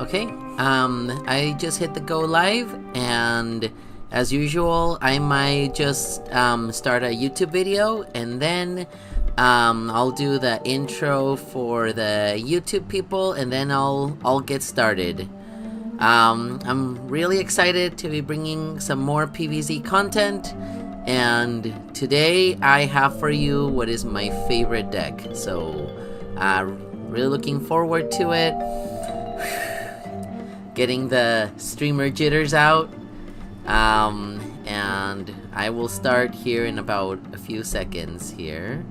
Okay, I just hit the go live, and as usual, I might just start a YouTube video, and then I'll do the intro for the YouTube people, and then I'll get started. I'm really excited to be bringing some more PvZ content, and today I have for you what is my favorite deck. So, really looking forward to it. Getting the streamer jitters out, and I will start here in about a few seconds here.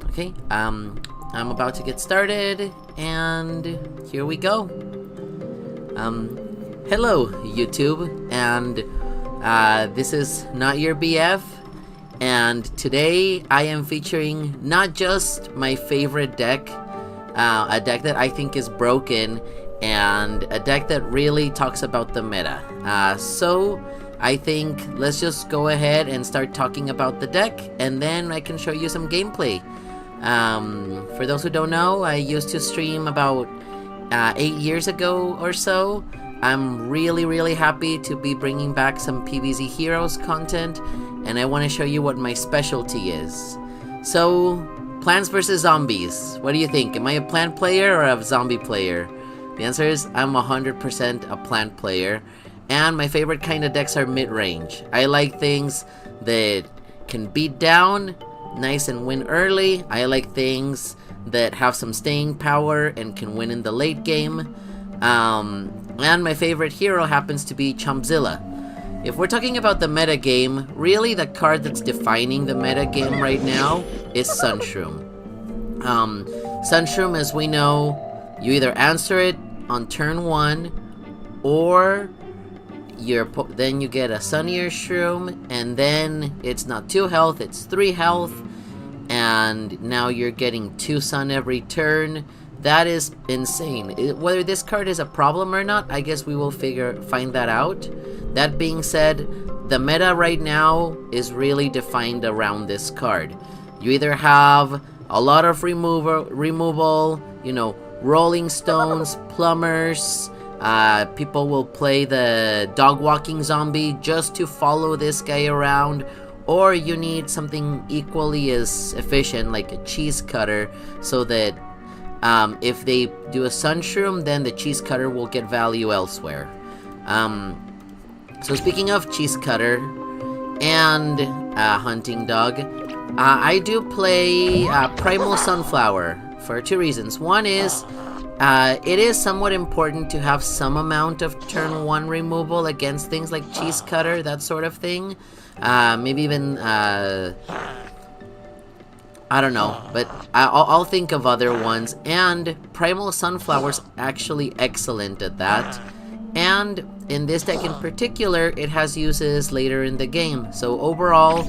Okay, I'm about to get started, and here we go. Hello YouTube, and this is Not Your BF, and today I am featuring not just my favorite deck, a deck that I think is broken, and a deck that really talks about the meta. So I think let's just go ahead and start talking about the deck, and then I can show you some gameplay. For those who don't know, I used to stream about 8 years ago or so. I'm really happy to be bringing back some PvZ Heroes content, and I want to show you what my specialty is. So, Plants vs. Zombies. What do you think? Am I a plant player or a zombie player? The answer is I'm 100% a plant player, and my favorite kind of decks are mid-range. I like things that can beat down nice and win early. I like things that have some staying power and can win in the late game. And my favorite hero happens to be Chompzilla. If we're talking about the meta game, really the card that's defining the meta game right now is Sun-shroom. Sun-shroom, as we know, you either answer it on turn 1, or then you get a Sunnier Shroom, and then it's not 2 health, it's 3 health, and now you're getting 2 sun every turn. That is insane. Whether this card is a problem or not, I guess we will find that out. That being said, the meta right now is really defined around this card. You either have a lot of removal, you know, rolling stones, plumbers. People will play the dog walking zombie just to follow this guy around, or you need something equally as efficient like a cheese cutter, so that if they do a Sun-shroom, then the cheese cutter will get value elsewhere. So speaking of cheese cutter and hunting dog, I do play Primal Sunflower for 2 reasons. One is it is somewhat important to have some amount of turn 1 removal against things like cheese cutter, that sort of thing. Maybe even I don't know, but I'll think of other ones, and Primal Sunflower's actually excellent at that. And in this deck in particular, it has uses later in the game. So overall,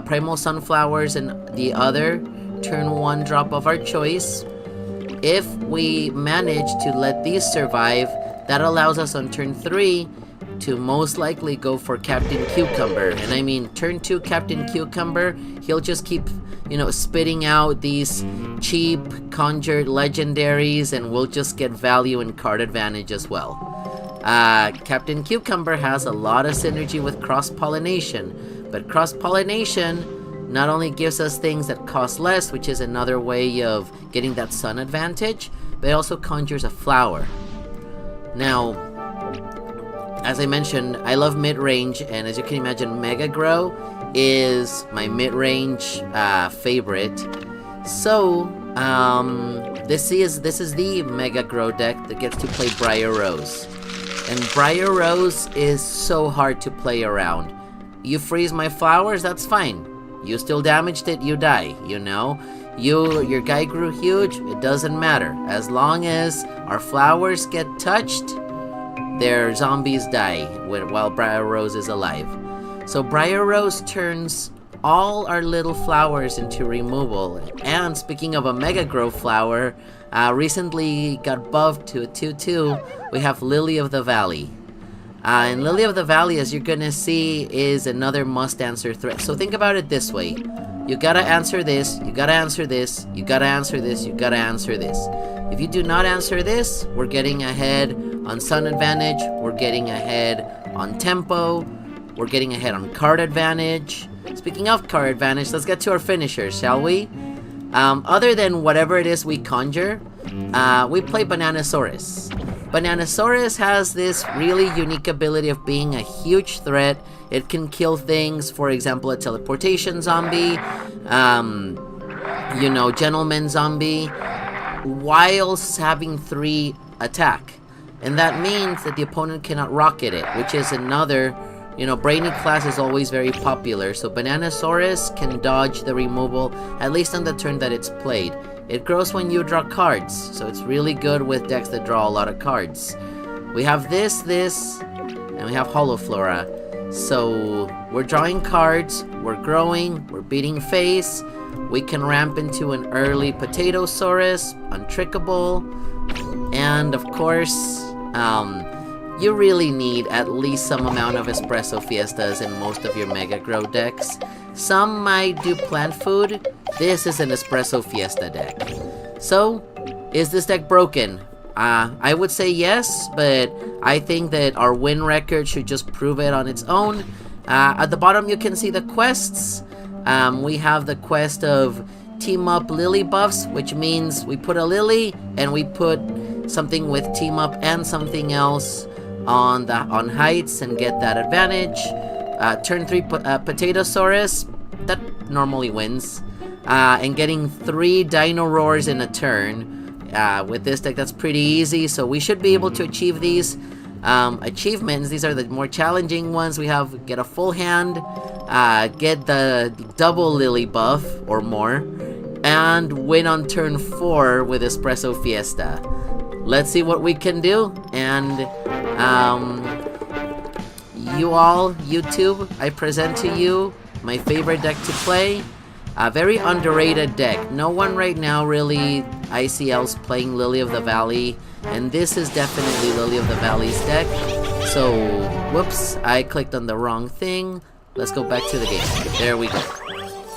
Primal Sunflowers and the other turn 1 drop of our choice, if we manage to let these survive, that allows us on turn 3 to most likely go for Captain Cucumber. And I mean, turn 2 Captain Cucumber, he'll just keep, you know, spitting out these cheap conjured legendaries, and we'll just get value and card advantage as well. Captain Cucumber has a lot of synergy with cross-pollination, but cross-pollination not only gives us things that cost less, which is another way of getting that sun advantage, but it also conjures a flower. Now, as I mentioned, I love mid-range, and as you can imagine, Mega Grow is my mid-range favorite. So, this is the Mega Grow deck that gets to play Briar Rose. And Briar Rose is so hard to play around. You freeze my flowers, that's fine. You still damaged it, you die, you know? Your guy grew huge, it doesn't matter. As long as our flowers get touched, their zombies die while Briar Rose is alive. So Briar Rose turns all our little flowers into removal. And speaking of a Mega Grow flower, recently got buffed to a 2/2. We have Lily of the Valley. And Lily of the Valley, as you're gonna see, is another must-answer threat. So think about it this way. you gotta answer this, you gotta answer this, you gotta answer this, you gotta answer this. If you do not answer this, we're getting ahead on sun advantage, we're getting ahead on tempo, we're getting ahead on card advantage. Speaking of card advantage, let's get to our finishers, shall we? Other than whatever it is we conjure, we play Bananasaurus. Bananasaurus has this really unique ability of being a huge threat. It can kill things, for example, a teleportation zombie, you know, gentleman zombie, whilst having 3 attack. And that means that the opponent cannot rocket it, which is another, you know, brainy class is always very popular. So Bananasaurus can dodge the removal, at least on the turn that it's played. It grows when you draw cards, so it's really good with decks that draw a lot of cards. We have this, and we have Holoflora. So we're drawing cards, we're growing, we're beating face. We can ramp into an early Apotatosaurus, untrickable, and of course, you really need at least some amount of Espresso Fiestas in most of your Mega Grow decks. Some might do plant food. This is an Espresso Fiesta deck. So, is this deck broken? I would say yes, but I think that our win record should just prove it on its own. At the bottom you can see the quests. We have the quest of Team Up Lily buffs, which means we put a Lily and we put something with Team Up and something else on heights and get that advantage. Turn 3 Apotatosaurus, that normally wins. And getting 3 Dino Roars in a turn. With this deck, that's pretty easy, so we should be able to achieve these achievements. These are the more challenging ones. We have get a full hand, get the double Lily buff or more, and win on turn 4 with Espresso Fiesta. Let's see what we can do, and you all, YouTube, I present to you my favorite deck to play. A very underrated deck. No one right now really ICL's playing Lily of the Valley, and this is definitely Lily of the Valley's deck. So, whoops, I clicked on the wrong thing. Let's go back to the game. There we go.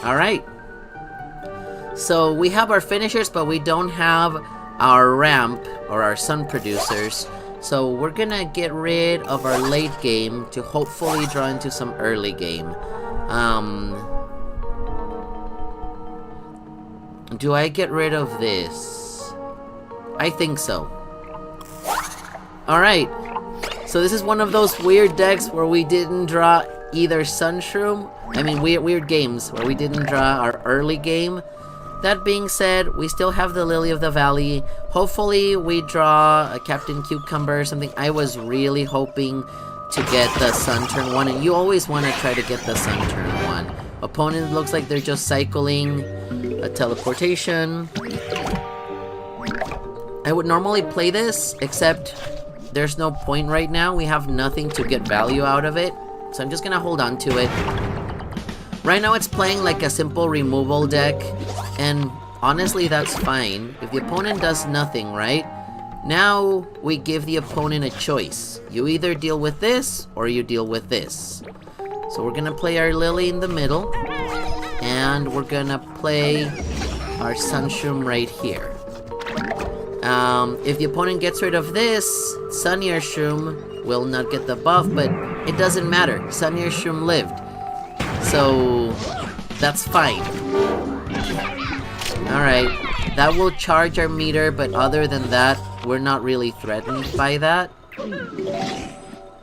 Alright. So, we have our finishers, but we don't have our ramp, or our sun producers. So, we're gonna get rid of our late game to hopefully draw into some early game. Do I get rid of this? I think so. Alright. So this is one of those weird decks where we didn't draw either Sun-shroom. I mean, weird games where we didn't draw our early game. That being said, we still have the Lily of the Valley. Hopefully we draw a Captain Cucumber or something. I was really hoping to get the Sun turn 1, and you always want to try to get the Sun turn 1. Opponent looks like they're just cycling a teleportation. I would normally play this, except there's no point right now. We have nothing to get value out of it, so I'm just gonna hold on to it. Right now it's playing like a simple removal deck, and honestly that's fine. If the opponent does nothing, right? Now we give the opponent a choice. You either deal with this, or you deal with this. So we're gonna play our Lily in the middle, and we're gonna play our Sun-shroom right here. If the opponent gets rid of this, Sunnier Shroom will not get the buff, but it doesn't matter. Sunnier Shroom lived. So, that's fine. Alright, that will charge our meter, but other than that, we're not really threatened by that.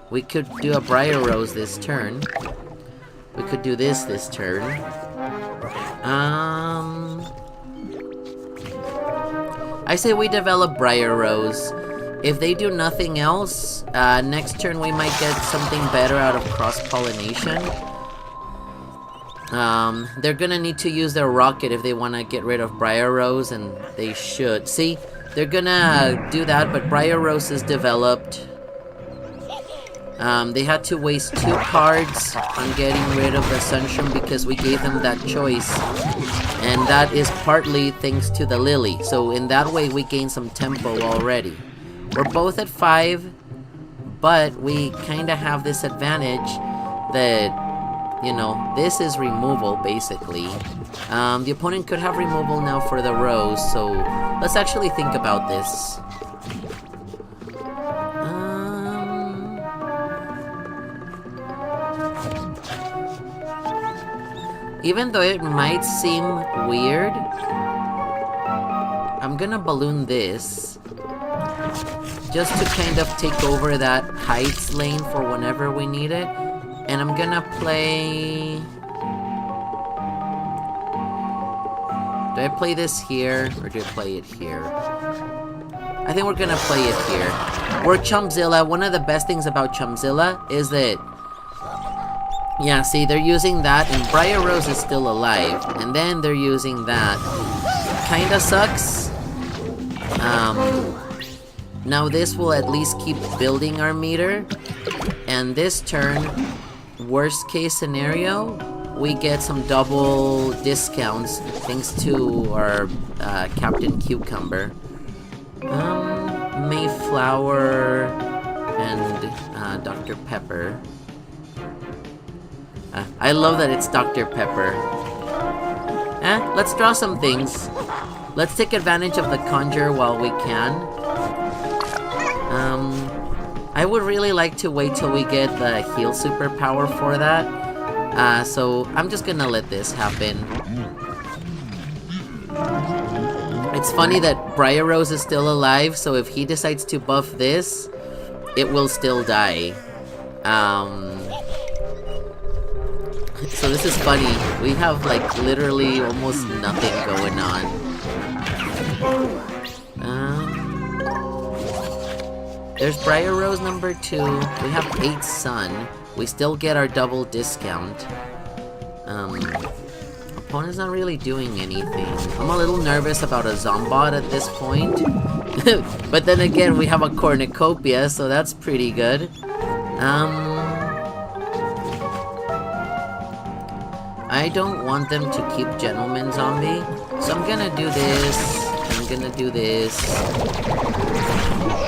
We could do a Briar Rose this turn. We could do this turn. I say we develop Briar Rose. If they do nothing else, next turn we might get something better out of cross-pollination. They're gonna need to use their rocket if they want to get rid of Briar Rose, and they should. See, they're gonna do that, but Briar Rose is developed. They had to waste 2 cards on getting rid of the Sun-shroom because we gave them that choice. And that is partly thanks to the Lily. So in that way, we gain some tempo already. We're both at 5, but we kind of have this advantage that you know, this is removal, basically. The opponent could have removal now for the rose, so let's actually think about this. Even though it might seem weird, I'm gonna balloon this. Just to kind of take over that heights lane for whenever we need it. And I'm gonna play... Do I play this here, or do I play it here? I think we're gonna play it here. We're Chompzilla. One of the best things about Chompzilla is that... Yeah, see, they're using that, and Briar Rose is still alive. And then they're using that. Kinda sucks. Now this will at least keep building our meter. And this turn, worst case scenario, we get some double discounts thanks to our Captain Cucumber. Mayflower and Dr. Pepper. I love that it's Dr. Pepper. Let's draw some things. Let's take advantage of the conjure while we can. I would really like to wait till we get the heal superpower for that. So I'm just gonna let this happen. It's funny that Briar Rose is still alive, so if he decides to buff this, it will still die. So this is funny. We have like literally almost nothing going on. There's Briar Rose number 2. We have 8 Sun. We still get our double discount. Opponent's not really doing anything. I'm a little nervous about a Zombot at this point. But then again, we have a Cornucopia, so that's pretty good. I don't want them to keep Gentleman Zombie, so I'm gonna do this. I'm gonna do this.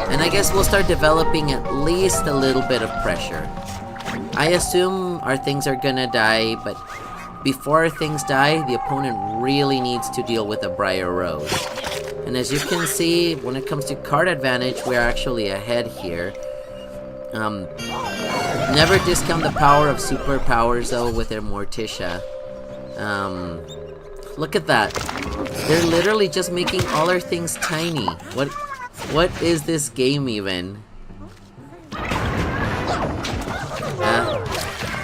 And I guess we'll start developing at least a little bit of pressure. I assume our things are gonna die, but before our things die, the opponent really needs to deal with a Briar Rose. And as you can see, when it comes to card advantage, we're actually ahead here. Never discount the power of superpowers though with their Morticia. Look at that. They're literally just making all our things tiny. What is this game even?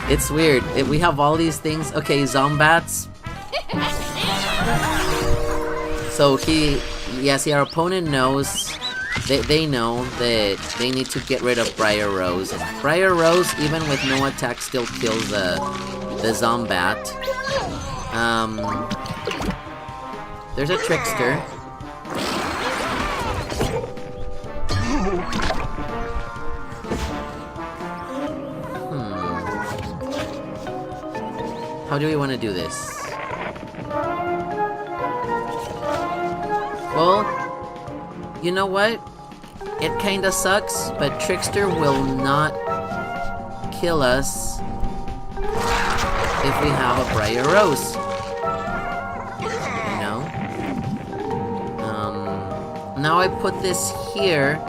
It's weird. We have all these things. Okay, Zombats. So see, our opponent knows, they know that they need to get rid of Briar Rose. And Briar Rose, even with no attack, still kills the Zombat. There's a Trickster. How do we want to do this? Well, you know what? It kinda sucks, but Trickster will not kill us if we have a Briar Rose. You know? Now I put this here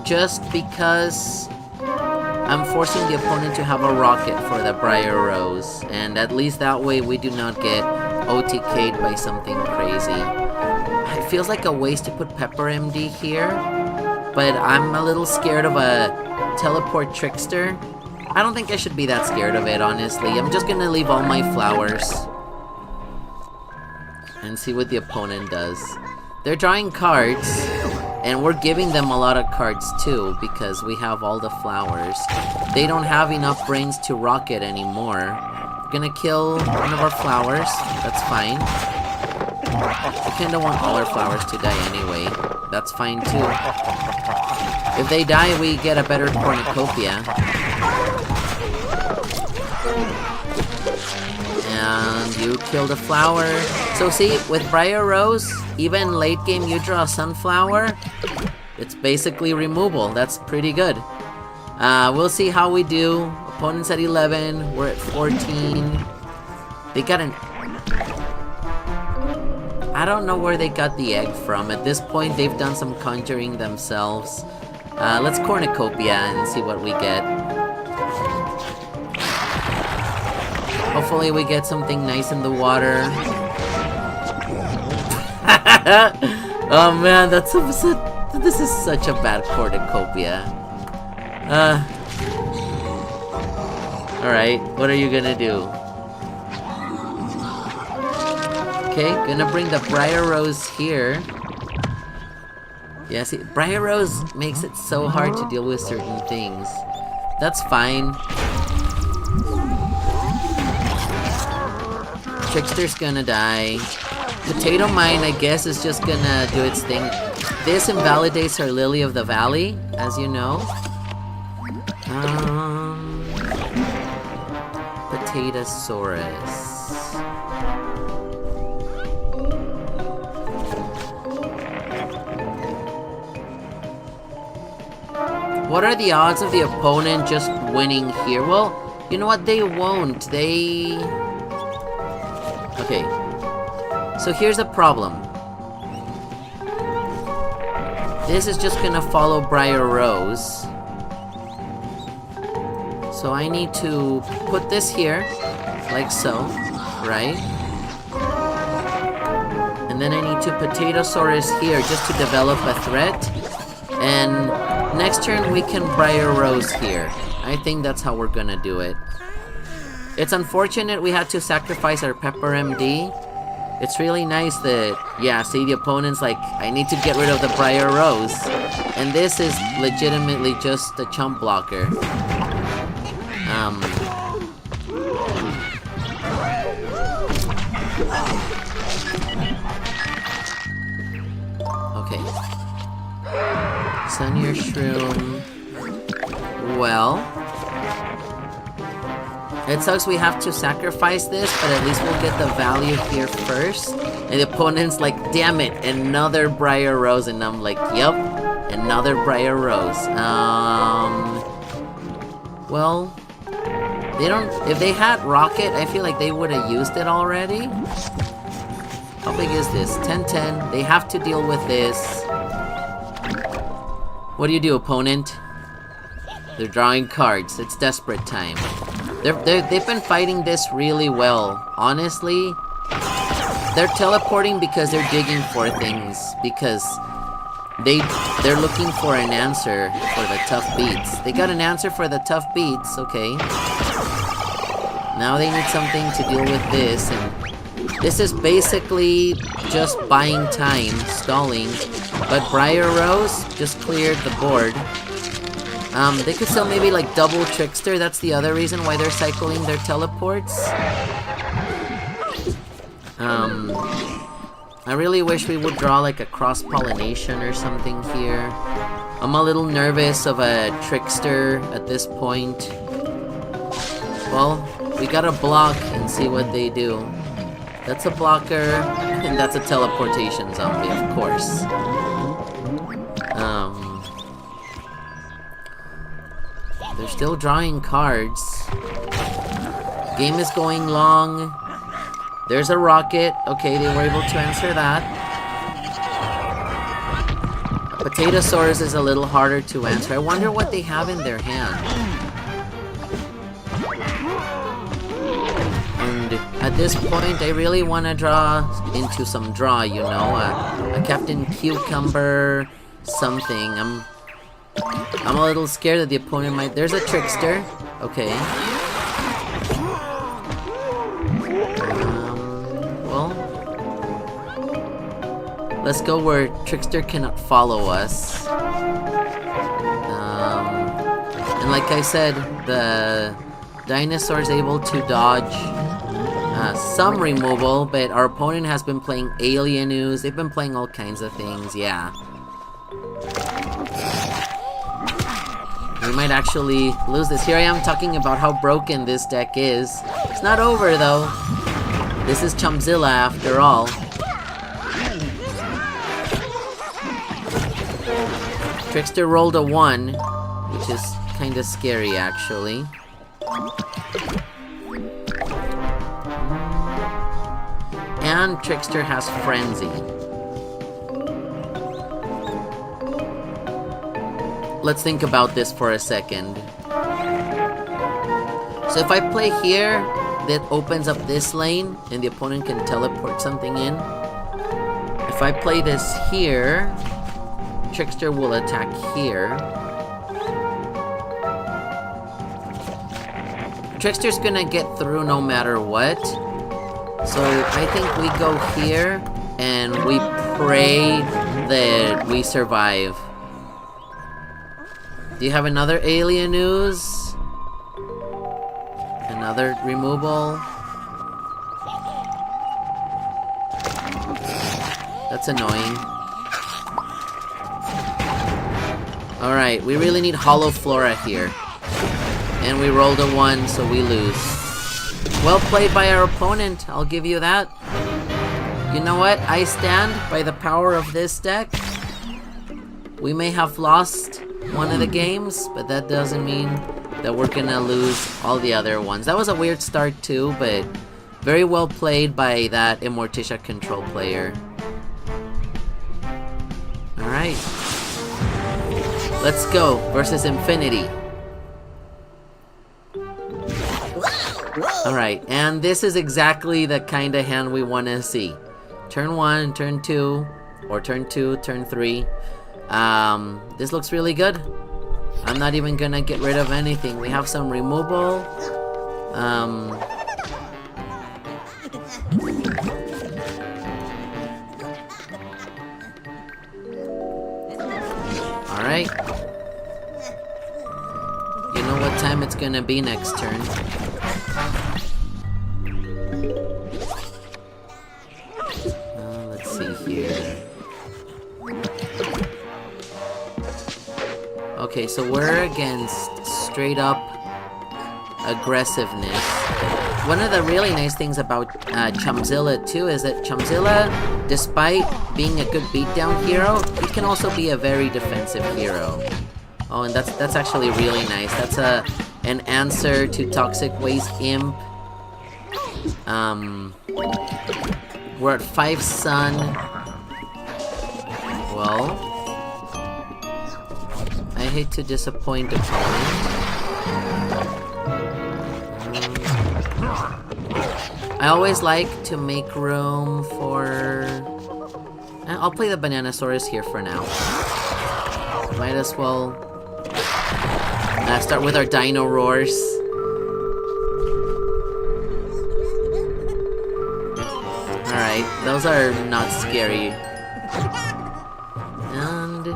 just because I'm forcing the opponent to have a rocket for the Briar Rose, and at least that way we do not get OTK'd by something crazy. It feels like a waste to put Pepper MD here, but I'm a little scared of a teleport Trickster. I don't think I should be that scared of it, honestly. I'm just gonna leave all my flowers and see what the opponent does. They're drawing cards, and we're giving them a lot of cards too, because we have all the flowers. They don't have enough brains to rocket anymore. We're gonna kill one of our flowers. That's fine. We kinda want all our flowers to die anyway. That's fine too. If they die, we get a better cornucopia. And you killed a flower. So see, with Briar Rose, even late game you draw a sunflower, it's basically removal. That's pretty good. We'll see how we do. opponent's at 11. We're at 14. They got an... I don't know where they got the egg from. At this point, they've done some conjuring themselves. Let's cornucopia and see what we get. Hopefully we get something nice in the water. Oh man, this is such a bad cornucopia. Alright, what are you gonna do? Okay, gonna bring the Briar Rose here. Yeah, see, Briar Rose makes it so hard to deal with certain things. That's fine. Trickster's gonna die. Potato Mine, I guess, is just gonna do its thing. This invalidates our Lily of the Valley, as you know. Apotatosaurus. What are the odds of the opponent just winning here? Well, you know what? They won't. Okay. So here's the problem. This is just gonna follow Briar Rose. So I need to put this here, like so, right? And then I need to Apotatosaurus here just to develop a threat. And next turn we can Briar Rose here. I think that's how we're gonna do it. It's unfortunate we had to sacrifice our Pepper MD. It's really nice that, yeah, see, the opponent's like, I need to get rid of the Briar Rose. And this is legitimately just a chump blocker. Okay. Sun-shroom. Well, it sucks we have to sacrifice this, but at least we'll get the value here first. And the opponent's like, damn it, another Briar Rose. And I'm like, yup, another Briar Rose. Well, they don't... If they had Rocket, I feel like they would have used it already. How big is this? 10-10. They have to deal with this. What do you do, opponent? They're drawing cards. It's desperate time. They've been fighting this really well. Honestly, they're teleporting because they're digging for things. Because they're looking for an answer for the tough beats. They got an answer for the tough beats, okay. Now they need something to deal with this, and this is basically just buying time, stalling. But Briar Rose just cleared the board. They could still maybe like double Trickster. That's the other reason why they're cycling their teleports. I really wish we would draw like a cross-pollination or something here. I'm a little nervous of a Trickster at this point. Well, we gotta block and see what they do. That's a blocker, and that's a teleportation zombie, of course. They're still drawing cards. Game is going long. There's a rocket. Okay, they were able to answer that. Apotatosaurus is a little harder to answer. I wonder what they have in their hand. And at this point, I really want to draw into some draw, you know? A Captain Cucumber, something. I'm a little scared that the opponent might... There's a Trickster. Okay. Well... Let's go where Trickster cannot follow us. And like I said, the dinosaur's able to dodge some removal, but our opponent has been playing Alien Ooze. They've been playing all kinds of things, yeah. We might actually lose this. Here I am talking about how broken this deck is. It's not over, though. This is Chompzilla, after all. Trickster rolled a 1, which is kind of scary, actually. And Trickster has Frenzy. Let's think about this for a second. So if I play here, that opens up this lane, and the opponent can teleport something in. If I play this here, Trickster will attack here. Trickster's gonna get through no matter what. So I think we go here, and we pray that we survive. Do you have another alien news? Another removal? That's annoying. Alright, we really need Hollow Flora here. And we rolled a 1, so we lose. Well played by our opponent, I'll give you that. You know what? I stand by the power of this deck. We may have lost one of the games, but that doesn't mean that we're gonna lose all the other ones. That was a weird start too, but very well played by that Immorticia control player. Alright. Let's go versus Infinity. Alright, and this is exactly the kind of hand we want to see. Turn 1, turn 2, or turn 2, turn 3. This looks really good. I'm not even gonna get rid of anything. We have some removal. Alright. You know what time it's gonna be next turn. Let's see here. Okay, so we're against straight up aggressiveness. One of the really nice things about Chompzilla too is that Chompzilla, despite being a good beatdown hero, he can also be a very defensive hero. Oh, and that's actually really nice. That's an answer to Toxic Waste Imp. We're at 5 Sun. Well, I hate to disappoint opponent. I always like to make room for... I'll play the Bananasaurus here for now. Might as well start with our Dino Roars. Alright, those are not scary. And...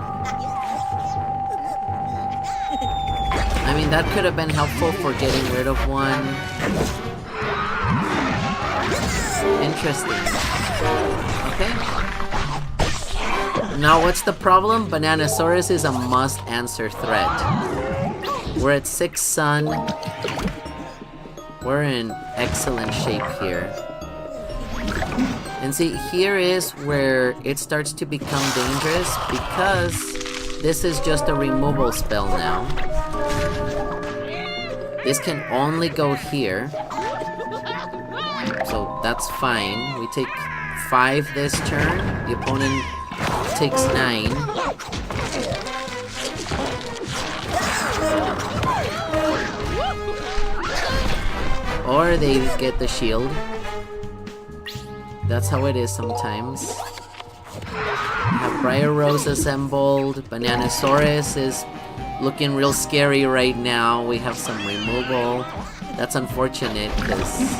I mean, that could have been helpful for getting rid of one. Interesting. Okay. Now what's the problem? Bananasaurus is a must-answer threat. We're at 6 Sun. We're in excellent shape here. And see, here is where it starts to become dangerous because this is just a removal spell now. This can only go here. So that's fine. We take 5 this turn. The opponent takes 9. Or they get the shield. That's how it is sometimes. We have Briar Rose assembled. Bananasaurus is looking real scary right now. We have some removal. That's unfortunate because...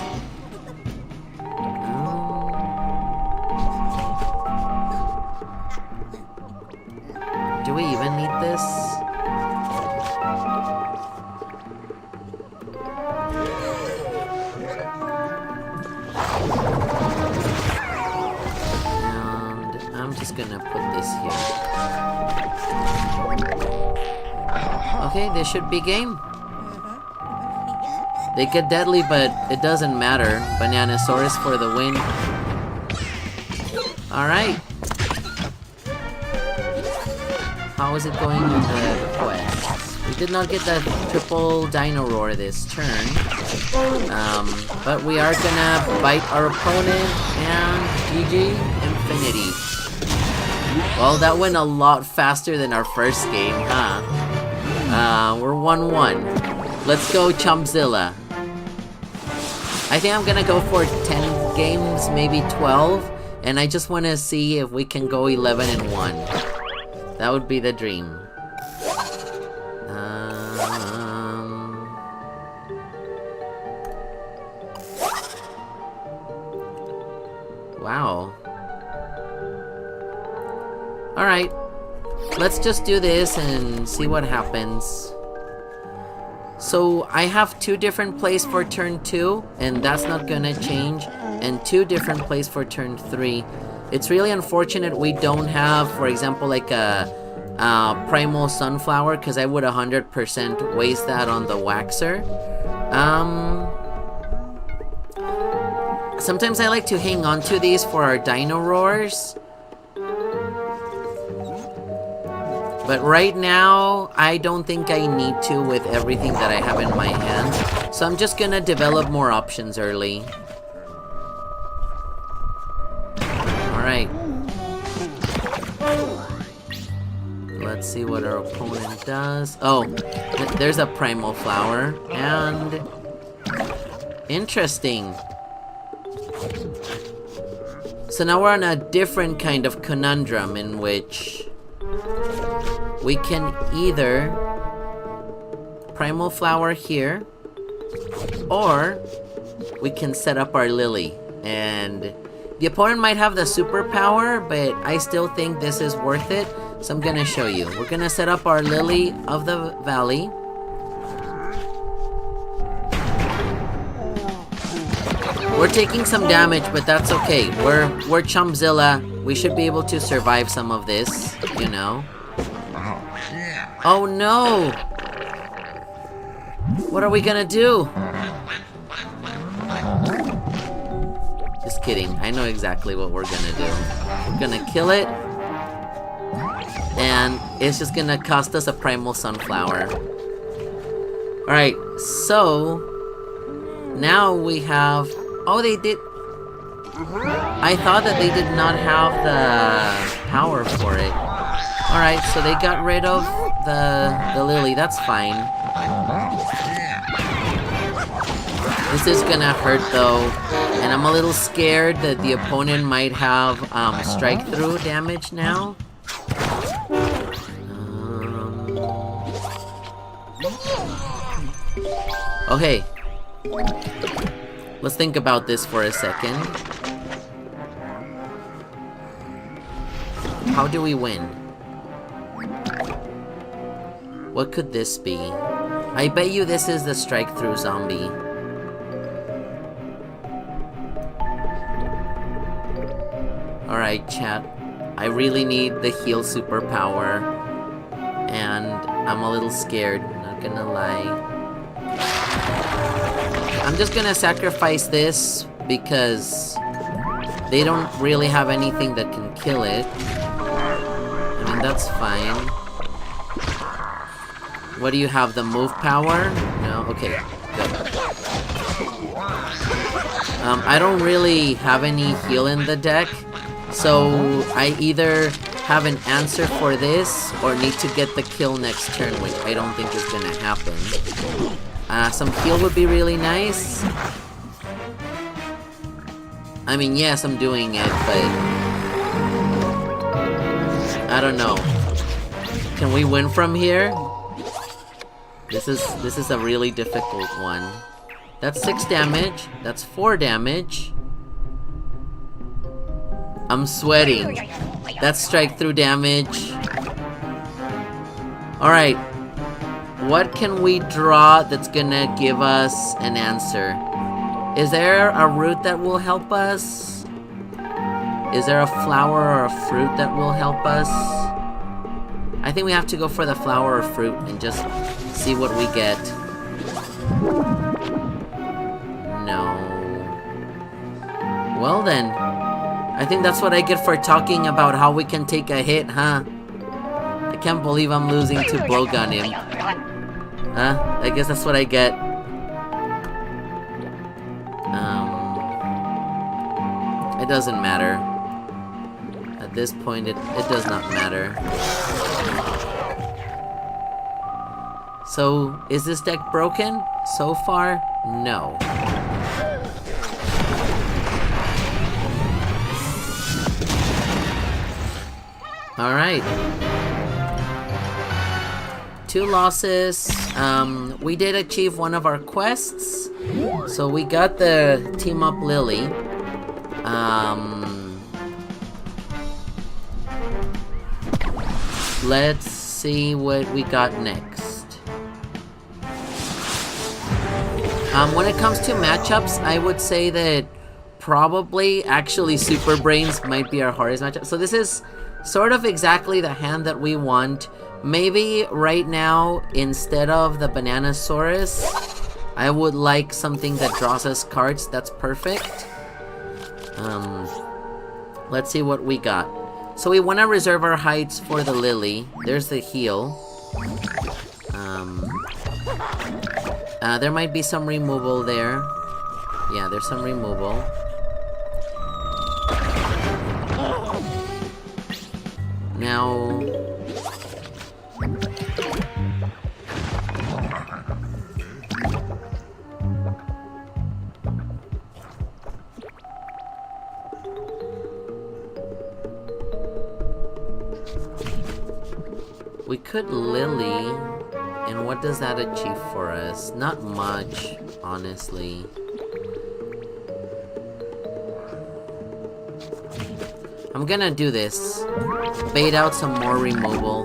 do we even need this? And I'm just gonna put this here. Okay, this should be game. They get deadly, but it doesn't matter. Bananasaurus for the win. Alright. How is it going with the quest? We did not get the triple Dino Roar this turn. But we are gonna bite our opponent and GG Infinity. Well, that went a lot faster than our first game, huh? We're 1-1. Let's go Chompzilla. I think I'm gonna go for 10 games, maybe 12. And I just want to see if we can go 11-1. That would be the dream. Wow. Alright. Let's just do this and see what happens. So I have 2 different plays for turn 2, and that's not gonna change. And 2 different plays for turn 3. It's really unfortunate we don't have, for example, like a Primal Sunflower, because I would 100% waste that on the Waxer. Sometimes I like to hang on to these for our Dino Roars. But right now, I don't think I need to with everything that I have in my hand. So I'm just gonna develop more options early. Alright. Let's see what our opponent does. Oh, there's a Primal Flower. And... interesting. So now we're on a different kind of conundrum in which we can either Primal Flower here, or we can set up our Lily. And the opponent might have the superpower, but I still think this is worth it. So I'm gonna show you. We're gonna set up our Lily of the Valley. We're taking some damage, but that's okay. We're Chompzilla. We should be able to survive some of this, you know. Oh no! What are we gonna do? Just kidding. I know exactly what we're gonna do. We're gonna kill it. And it's just gonna cost us a Primal Sunflower. Alright, so... now we have... oh, they did... I thought that they did not have the power for it. Alright, so they got rid of the Lily. That's fine. This is gonna hurt though. And I'm a little scared that the opponent might have strike through damage now. Okay. Let's think about this for a second. How do we win? What could this be? I bet you this is the strike through zombie. Alright, chat. I really need the heal superpower. And I'm a little scared, not gonna lie. I'm just gonna sacrifice this because they don't really have anything that can kill it. I mean, that's fine. What do you have? The move power? No? Okay, good. I don't really have any heal in the deck, so I either have an answer for this or need to get the kill next turn, which I don't think is gonna happen. Some heal would be really nice. I mean, yes, I'm doing it, but... I don't know. Can we win from here? This is a really difficult one. That's 6 damage. That's 4 damage. I'm sweating. That's strike through damage. Alright. What can we draw that's gonna give us an answer? Is there a root that will help us? Is there a flower or a fruit that will help us? I think we have to go for the flower or fruit and just see what we get. No. Well then. I think that's what I get for talking about how we can take a hit, huh? I can't believe I'm losing to Blowgun him. I guess that's what I get. It doesn't matter. At this point, it does not matter. So, is this deck broken? So far, no. Alright. 2 losses. We did achieve one of our quests. So we got the Team Up Lily. Let's see what we got next. When it comes to matchups, I would say that probably actually Super Brains might be our hardest matchup. So this is sort of exactly the hand that we want. Maybe right now, instead of the Bananasaurus, I would like something that draws us cards. That's perfect. Let's see what we got. So we want to reserve our heights for the Lily. There's the heal. There might be some removal there. Yeah, there's some removal. Now... we could Lily, and what does that achieve for us? Not much, honestly. I'm gonna do this. Bait out some more removal.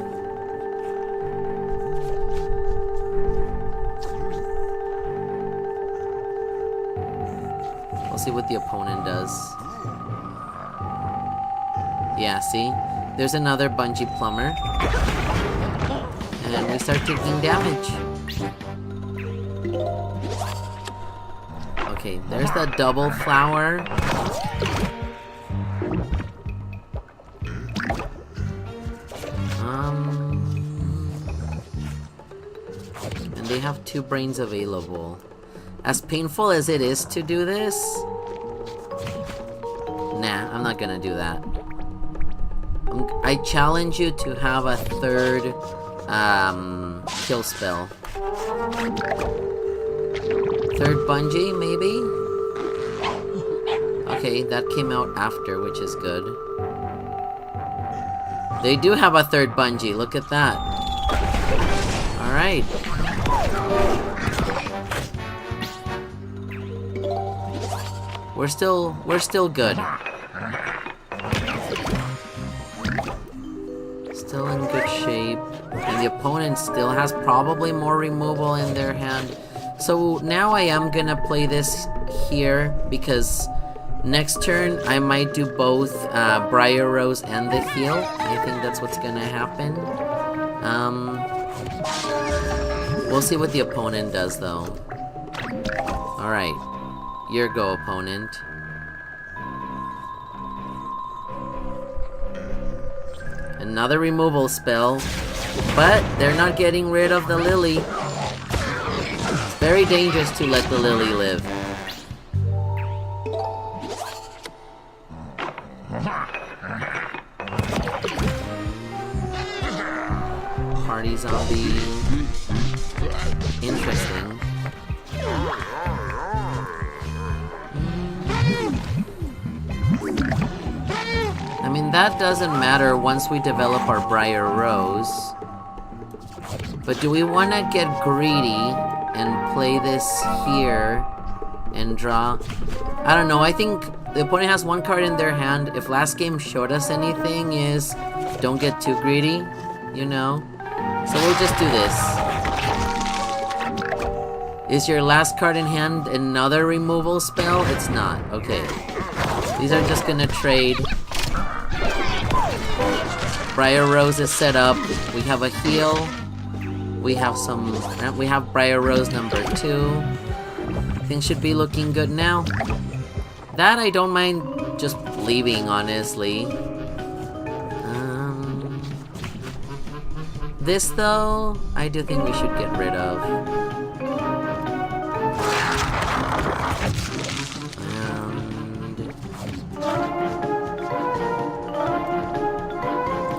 We'll see what the opponent does. Yeah, see? There's another Bungee Plumber. And we start taking damage. Okay, there's the double flower. And they have 2 brains available. As painful as it is to do this, nah, I'm not gonna do that. I challenge you to have a 3rd kill spell. 3rd bungee, maybe? Okay, that came out after, which is good. They do have a 3rd bungee, look at that. Alright. We're still good. Still in good shape. And the opponent still has probably more removal in their hand. So now I am gonna play this here because next turn I might do both Briar Rose and the heal. I think that's what's gonna happen. We'll see what the opponent does though. Alright. Your go, opponent. Another removal spell, but they're not getting rid of the Lily. It's very dangerous to let the Lily live. Party zombie. Interesting. I mean, that doesn't matter once we develop our Briar Rose. But do we want to get greedy and play this here and draw? I don't know, I think the opponent has 1 card in their hand. If last game showed us anything is don't get too greedy, you know? So we'll just do this. Is your last card in hand another removal spell? It's not. Okay. These are just gonna trade. Briar Rose is set up. We have a heal. We have Briar Rose number 2. Things should be looking good now. That I don't mind just leaving, honestly. This, though, I do think we should get rid of. And...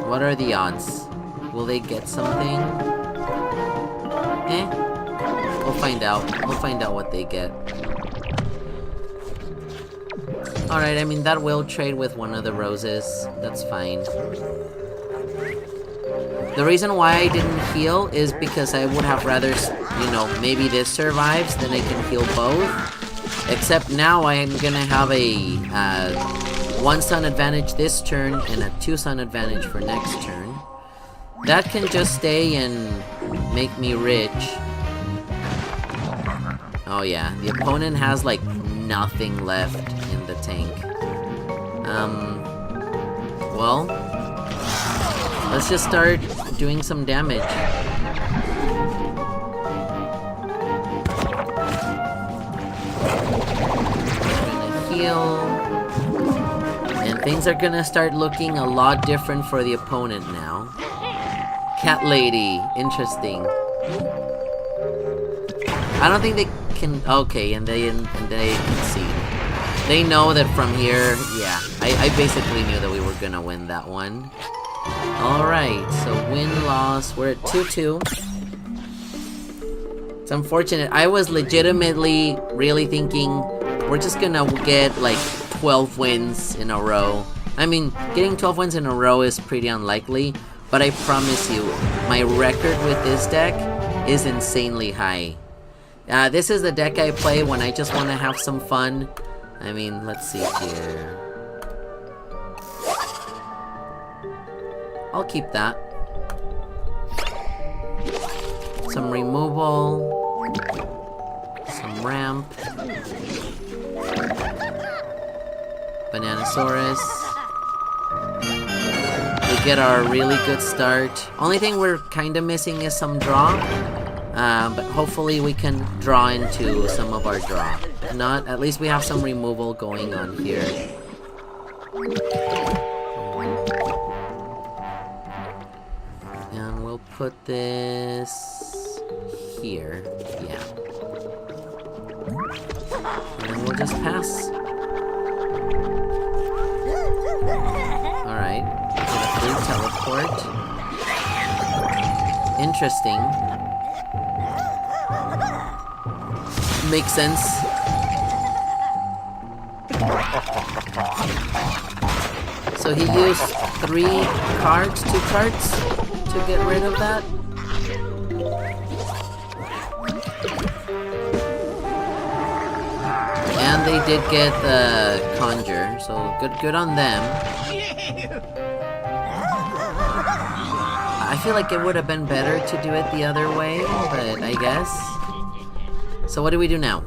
what are the odds? Will they get something? Eh? We'll find out. We'll find out what they get. Alright, I mean, that will trade with one of the roses. That's fine. The reason why I didn't heal is because I would have rather, you know, maybe this survives, then I can heal both. Except now I am gonna have a 1 sun advantage this turn and a 2 sun advantage for next turn. That can just stay and make me rich. Oh yeah, the opponent has like nothing left in the tank. Well, let's just start doing some damage. We're gonna heal. And things are gonna start looking a lot different for the opponent now. Cat lady, interesting. I don't think they can. Okay, and they concede. They know that from here. Yeah, I basically knew that we were gonna win that one. All right, so win-loss. We're at 2-2. It's unfortunate. I was legitimately really thinking we're just gonna get like 12 wins in a row. I mean, getting 12 wins in a row is pretty unlikely. But I promise you, my record with this deck is insanely high. This is the deck I play when I just want to have some fun. I mean, let's see here. I'll keep that. Some removal. Some ramp. Bananasaurus. We get our really good start. Only thing we're kind of missing is some draw. But hopefully we can draw into some of our draw. If not, at least we have some removal going on here. And we'll put this here. Yeah. And then we'll just pass. Alright. Free teleport. Interesting. Makes sense. So he used 2 cards to get rid of that. And they did get the conjure, so good on them. I feel like it would have been better to do it the other way, but I guess. So what do we do now?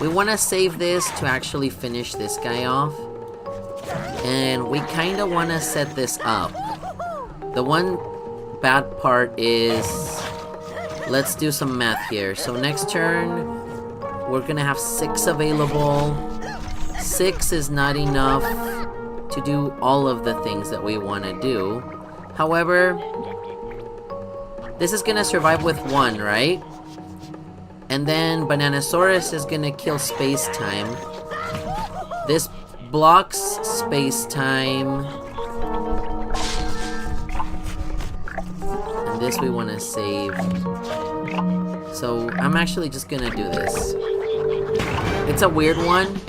We want to save this to actually finish this guy off. And we kind of want to set this up. The one bad part is... let's do some math here. So next turn, we're going to have 6 available. 6 is not enough to do all of the things that we want to do. However, this is going to survive with 1, right? And then Bananasaurus is gonna kill space-time. This blocks space-time. And this we wanna save. So I'm actually just gonna do this. It's a weird one.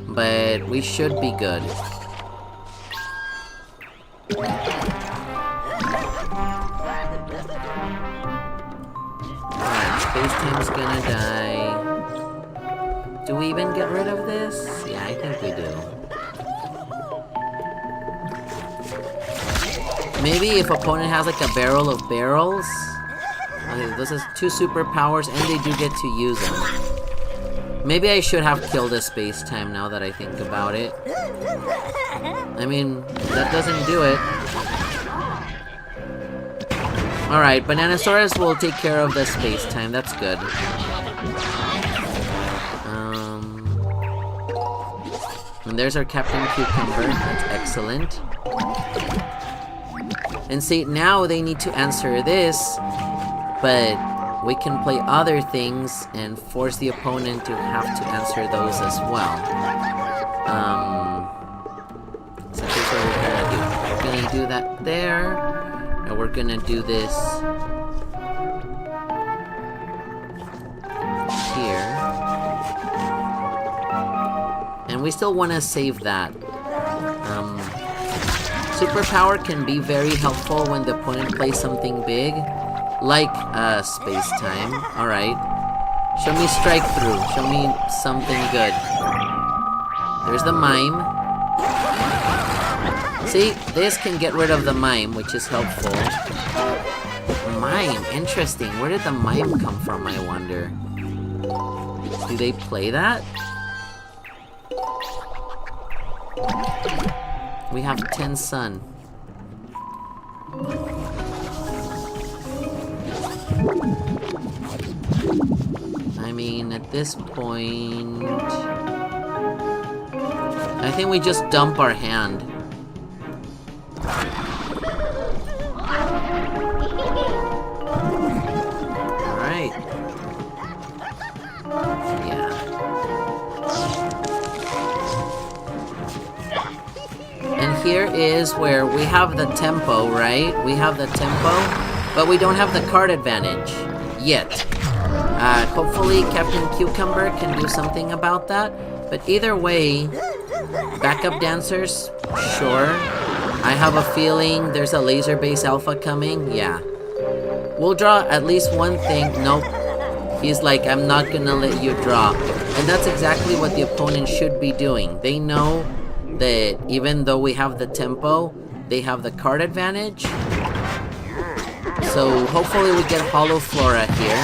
But we should be good. Space-time's gonna die. Do we even get rid of this? Yeah, I think we do. Maybe if opponent has like a barrel of barrels. Okay, this is 2 superpowers and they do get to use them. Maybe I should have killed a space-time now that I think about it. I mean, that doesn't do it. Alright, Bananasaurus will take care of the space-time, that's good. And there's our Captain Cucumber, that's excellent. And see, now they need to answer this, but we can play other things and force the opponent to have to answer those as well. So here's what we're gonna do. We're gonna do that there, and we're gonna do this here. And we still want to save that. Superpower can be very helpful when the opponent plays something big, like space-time. Alright. Show me strike through. Show me something good. There's the mime. See, this can get rid of the mime, which is helpful. Mime, interesting. Where did the mime come from, I wonder? Do they play that? We have 10 sun. I mean, at this point, I think we just dump our hand. Alright. Yeah. And here is where we have the tempo, right? We have the tempo, but we don't have the card advantage yet. Hopefully Captain Cucumber can do something about that. But either way, backup dancers, sure. I have a feeling there's a laser base alpha coming. Yeah. We'll draw at least one thing. Nope. He's like, I'm not gonna let you draw. And that's exactly what the opponent should be doing. They know that even though we have the tempo, they have the card advantage. So hopefully we get Hollow Flora here.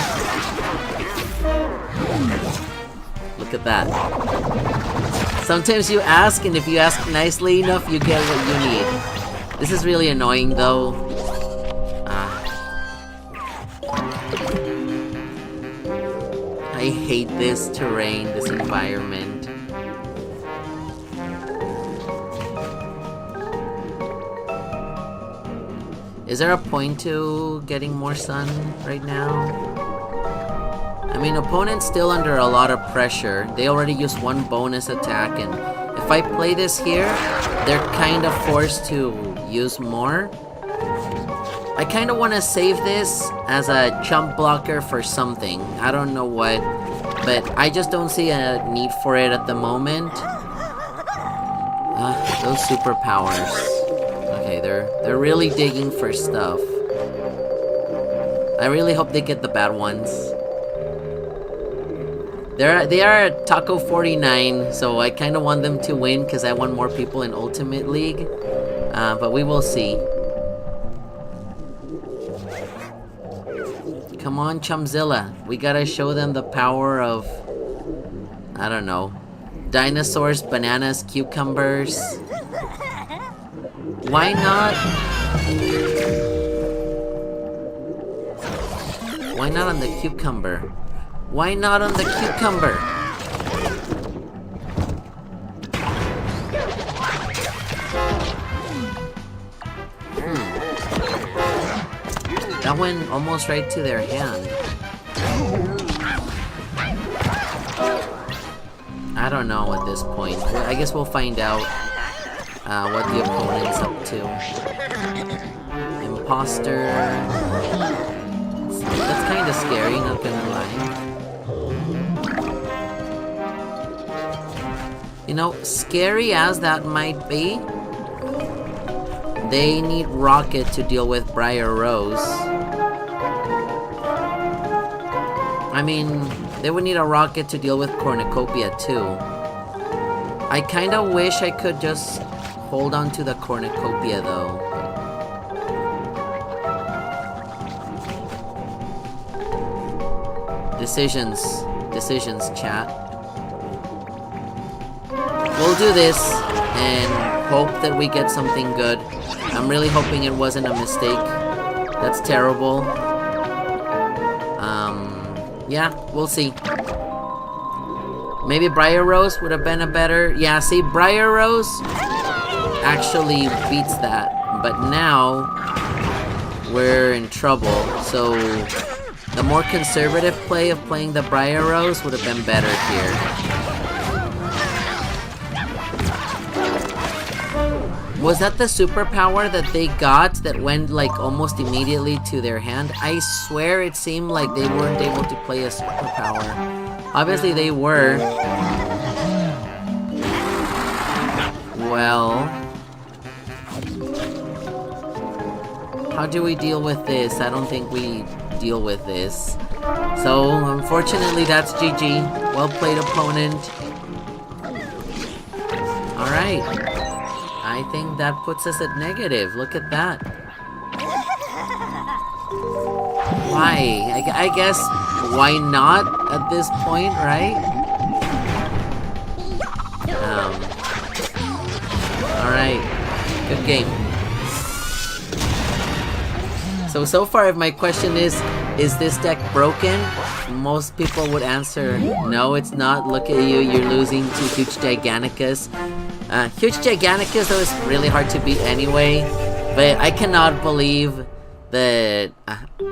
Look at that. Sometimes you ask, and if you ask nicely enough, you get what you need. This is really annoying, though. I hate this terrain, this environment. Is there a point to getting more sun right now? I mean, opponent's still under a lot of pressure. They already used one bonus attack, and if I play this here, they're kind of forced to use more. I kind of want to save this as a chump blocker for something. I don't know what, but I just don't see a need for it at the moment. Those superpowers. Okay, they're really digging for stuff. I really hope they get the bad ones. They are at Taco 49, so I kind of want them to win because I want more people in Ultimate League. But we will see. Come on, Chompzilla. We gotta show them the power of, I don't know, dinosaurs, bananas, cucumbers. Why not? Why not on the cucumber? Why not on the cucumber? That went almost right to their hand. I don't know at this point. I guess we'll find out what the opponent's up to. Imposter. That's kind of scary, not gonna lie. You know, scary as that might be, they need Rocket to deal with Briar Rose. I mean, they would need a Rocket to deal with Cornucopia too. I kind of wish I could just hold on to the Cornucopia though. Decisions, chat. We'll do this and hope that we get something good. I'm really hoping it wasn't a mistake. That's terrible. Yeah, we'll see. Maybe Briar Rose would have been a better... Yeah, see, Briar Rose actually beats that. But now, we're in trouble. So, the more conservative play of playing the Briar Rose would have been better here. Was that the superpower that they got that went like almost immediately to their hand? I swear it seemed like they weren't able to play a superpower. Obviously they were. Well, how do we deal with this? I don't think we deal with this. So, unfortunately, that's GG. Well played, opponent. Alright. I think that puts us at negative. Look at that. Why? I guess, why not at this point, right? Alright. Good game. So far, if my question is this deck broken? Most people would answer, no, it's not. Look at you, you're losing to Huge Giganticus. Huge Giganticus, though, is really hard to beat anyway. But I cannot believe that...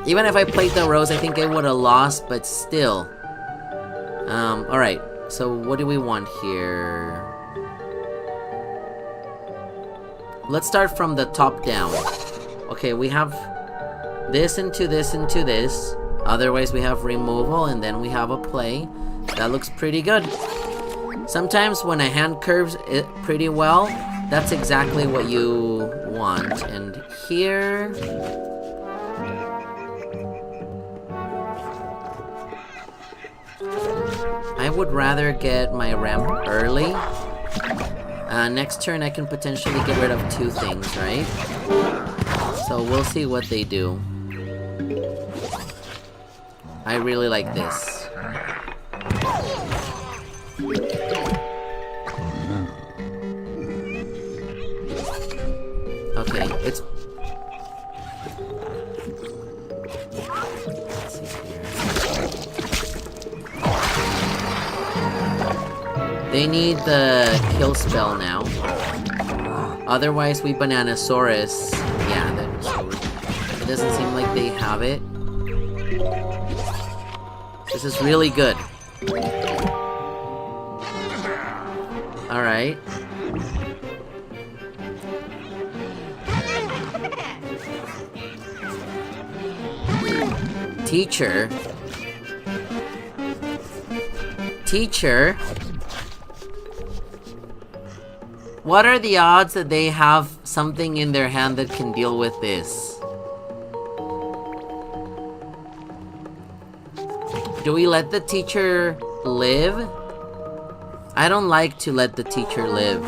even if I played the Rose, I think I would have lost, but still. Alright. So, what do we want here? Let's start from the top down. Okay, we have this into this into this. Otherwise, we have removal, and then we have a play. That looks pretty good. Sometimes when a hand curves it pretty well, that's exactly what you want. And here... I would rather get my ramp early. Next turn I can potentially get rid of 2 things, right? So we'll see what they do. I really like this. Okay, it's... Let's see here. They need the kill spell now. Otherwise, we Bananasaurus. Yeah, it doesn't seem like they have it. This is really good. Alright. Teacher. What are the odds that they have something in their hand that can deal with this? Do we let the teacher live? I don't like to let the teacher live.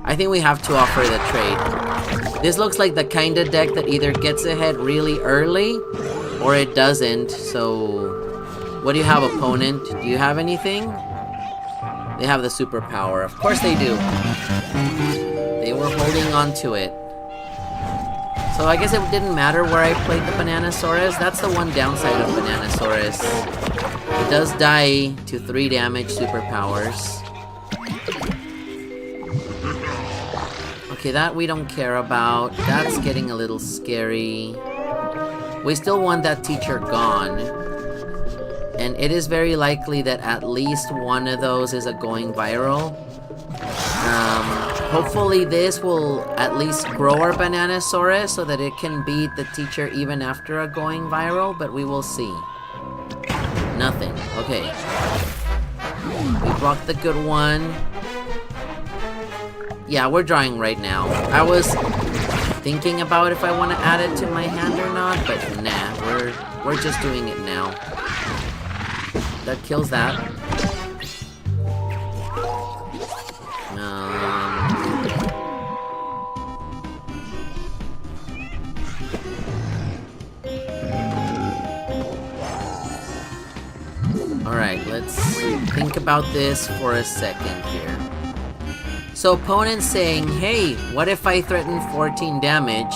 I think we have to offer the trade. This looks like the kind of deck that either gets ahead really early or it doesn't. So, what do you have, opponent? Do you have anything? They have the superpower. Of course they do. They were holding on to it. So I guess it didn't matter where I played the Bananasaurus. That's the one downside of Bananasaurus. It does die to 3 damage superpowers. Okay, that we don't care about. That's getting a little scary. We still want that teacher gone. And it is very likely that at least one of those is a going viral. Hopefully this will at least grow our Bananasaurus so that it can beat the teacher even after a going viral, but we will see. Nothing. Okay. We blocked the good one. Yeah, we're drawing right now. I was thinking about if I want to add it to my hand or not, but nah, we're just doing it now. That kills that. Alright, let's think about this for a second here. So opponent's saying, hey, what if I threaten 14 damage?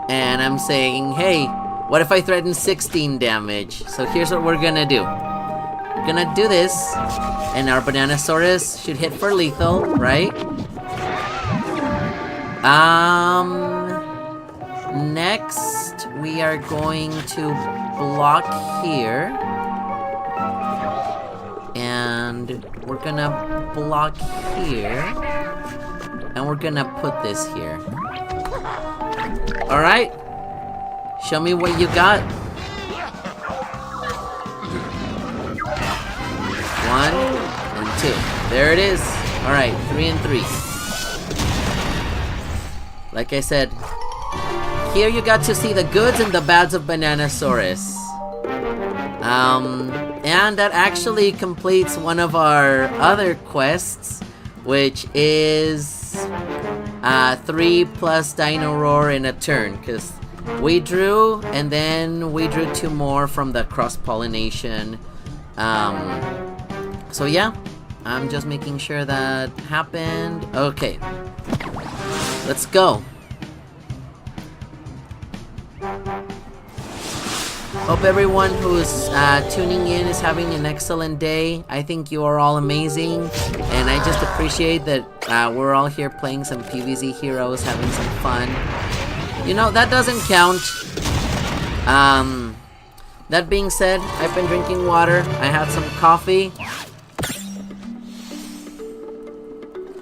And I'm saying, hey, what if I threaten 16 damage? So here's what we're gonna do. we're gonna do this. And our Bananasaurus should hit for lethal, right? Next, we are going to block here. And we're gonna block here. And we're gonna put this here. Alright. Show me what you got. 1 and 2. There it is. Alright, 3 and 3. Like I said, here you got to see the goods and the bads of Bananasaurus. And that actually completes one of our other quests, which is 3 plus Dino Roar in a turn, because we drew, and then we drew 2 more from the cross-pollination. So yeah, I'm just making sure that happened. Okay, let's go. Hope everyone who's tuning in is having an excellent day. I think you are all amazing, and I just appreciate that we're all here playing some PvZ heroes, having some fun. You know, that doesn't count. That being said, I've been drinking water. I had some coffee.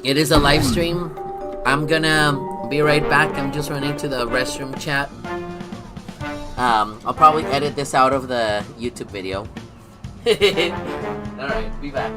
It is a live stream. I'm gonna be right back. I'm just running to the restroom chat. I'll probably edit this out of the YouTube video. Alright, be back.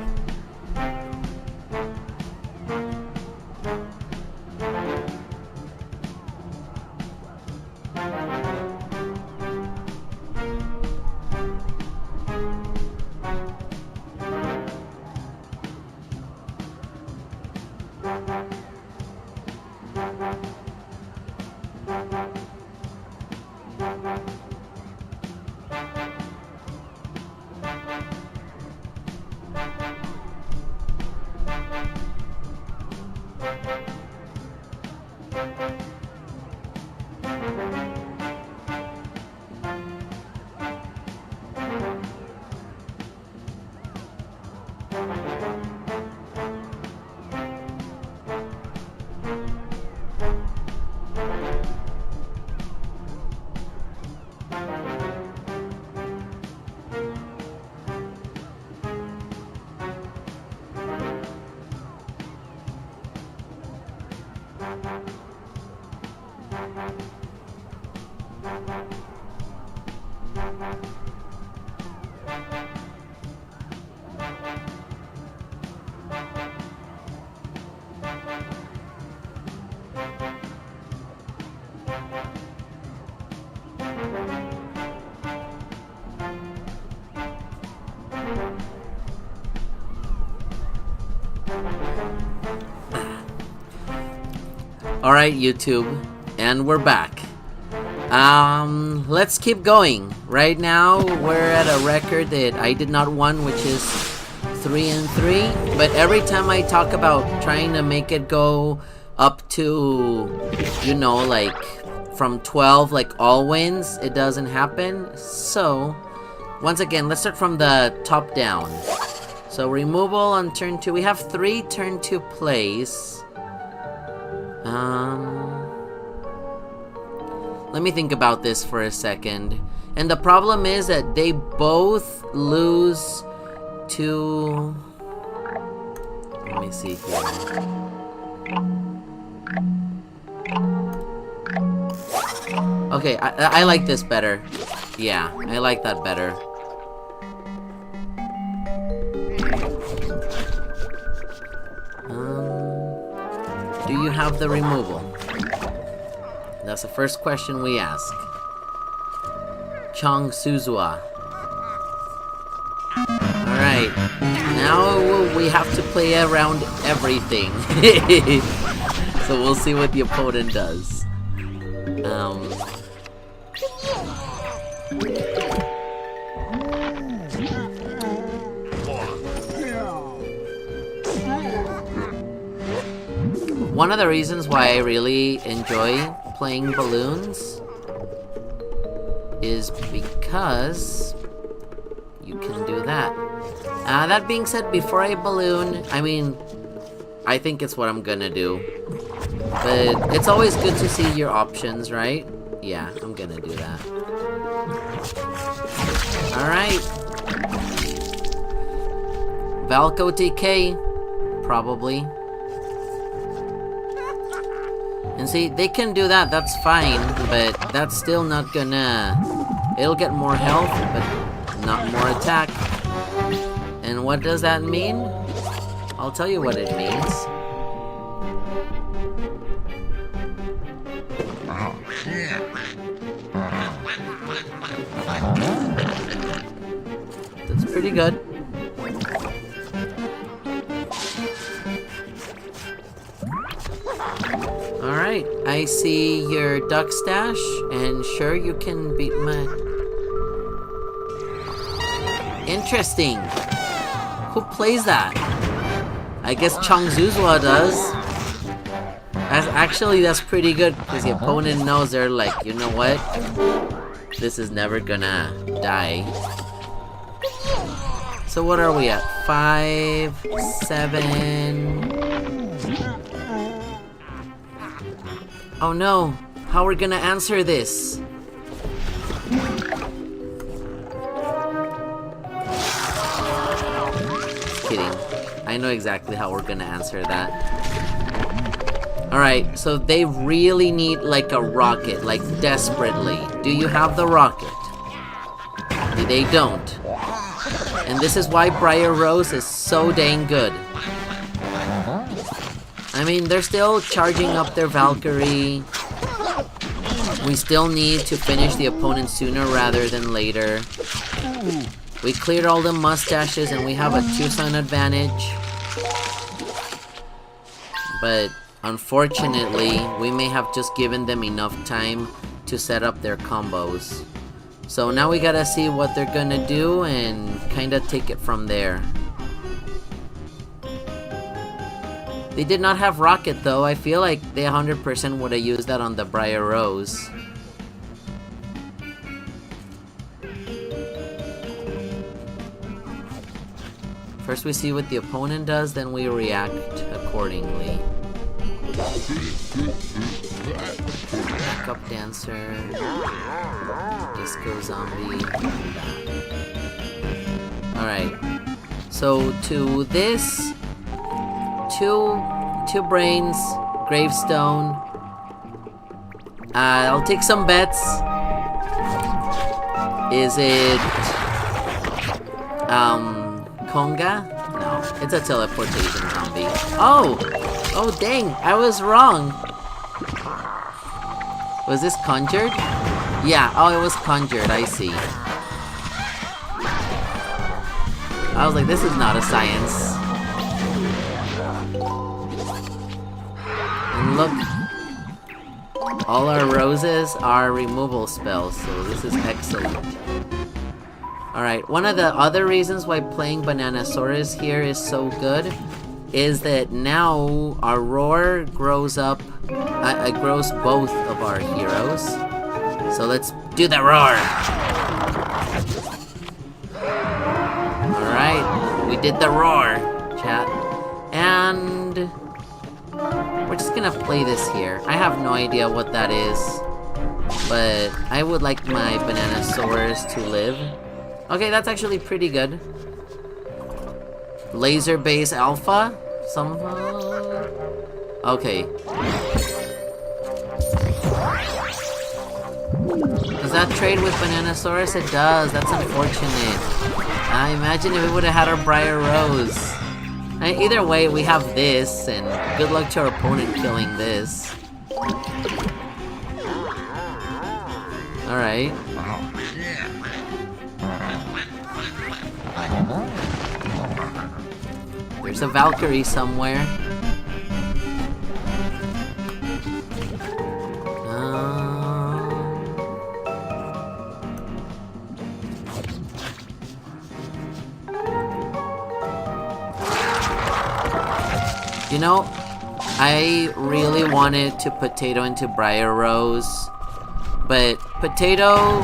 Alright, YouTube, and we're back. Let's keep going. Right now, we're at a record that I did not win, which is 3 and 3. But every time I talk about trying to make it go up to, you know, like from 12, like all wins, it doesn't happen. So, once again, let's start from the top down. So, removal on turn 2. We have 3 turn 2 plays. Let me think about this for a second. And the problem is that they both lose to... Let me see here. Okay, I like this better. Yeah, I like that better. Do you have the removal? That's the first question we ask. Chompzilla. Alright, now we have to play around everything. So we'll see what the opponent does. One of the reasons why I really enjoy playing balloons is because you can do that. That being said, before I balloon, I mean, I think it's what I'm gonna do. But it's always good to see your options, right? Yeah, I'm gonna do that. Alright. Valco TK, probably. And see, they can do that, that's fine, but that's still not gonna... It'll get more health, but not more attack. And what does that mean? I'll tell you what it means. That's pretty good. Alright, I see your duck stash, and sure you can beat my... Interesting! Who plays that? I guess Chompzilla does. That's pretty good, because the opponent knows they're like, you know what? This is never gonna die. So what are we at? 5, 7... Oh no, how are we gonna answer this? Just kidding. I know exactly how we're gonna answer that. Alright, so they really need like a rocket, like desperately. Do you have the rocket? They don't. And this is why Briar Rose is so dang good. I mean, they're still charging up their Valkyrie. We still need to finish the opponent sooner rather than later. We cleared all the mustaches and we have a 2-sun advantage. But unfortunately, we may have just given them enough time to set up their combos. So now we gotta see what they're gonna do and kinda take it from there. They did not have rocket though. I feel like they 100% would have used that on the Briar Rose. First we see what the opponent does, then we react accordingly. Backup dancer, disco zombie. Alright, so to this, two brains, gravestone. I'll take some bets. Is it Conga? No, it's a teleportation zombie. Oh dang, I was wrong. Was this conjured? Yeah, oh, it was conjured, I see. I was like, this is not a science. And look, all our roses are removal spells, so this is excellent. Alright, one of the other reasons why playing Bananasaurus here is so good is that now our roar grows up, it grows both of our heroes. So let's do the roar! Alright, we did the roar, chat. And we're just gonna play this here. I have no idea what that is, but I would like my Bananasaurus to live. Okay, that's actually pretty good. Laser base alpha? Okay. Does that trade with Bananasaurus? It does. That's unfortunate. I imagine if we would have had our Briar Rose. Either way, we have this, and good luck to our opponent killing this. Alright. There's a Valkyrie somewhere. You know, I really wanted to Potato into Briar Rose, but Potato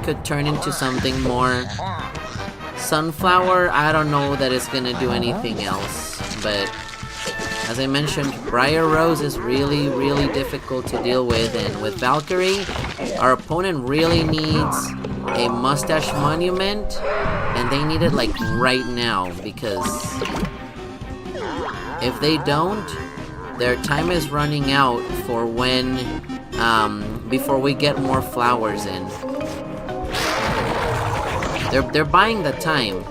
could turn into something more. Sunflower, I don't know that it's gonna do anything else, but as I mentioned, Briar Rose is really, really difficult to deal with, and with Valkyrie, our opponent really needs a Mustache Monument, and they need it like right now, because if they don't, their time is running out for when, before we get more flowers in. They're buying the time,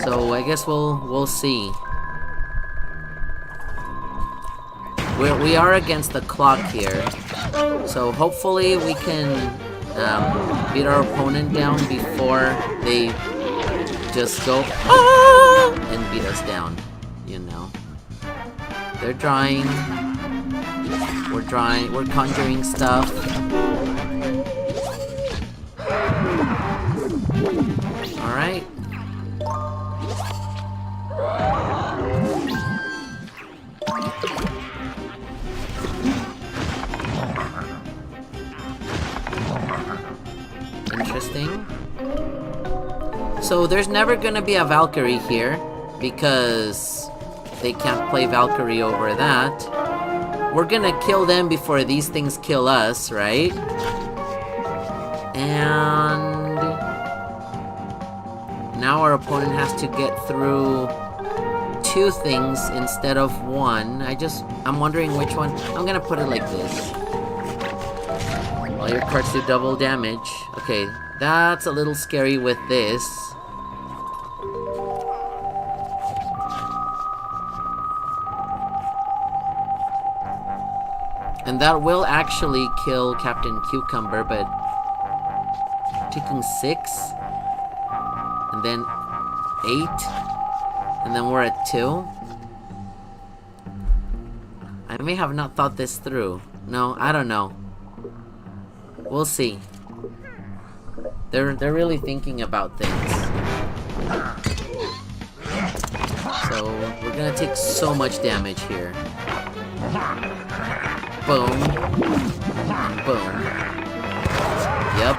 so I guess we'll see. We are against the clock here, so hopefully we can beat our opponent down before they just go and beat us down. You know, they're drawing. We're drawing. We're conjuring stuff. All right. Interesting. So there's never gonna be a Valkyrie here because they can't play Valkyrie over that. We're gonna kill them before these things kill us, right? And now our opponent has to get through 2 things instead of 1. I'm wondering which one. I'm gonna put it like this. All your cards do double damage. Okay, that's a little scary with this. And that will actually kill Captain Cucumber, but taking 6, and then 8, and then we're at 2. I may have not thought this through. No, I don't know. We'll see. They're really thinking about things. So we're gonna take so much damage here. Boom. And boom. Yep.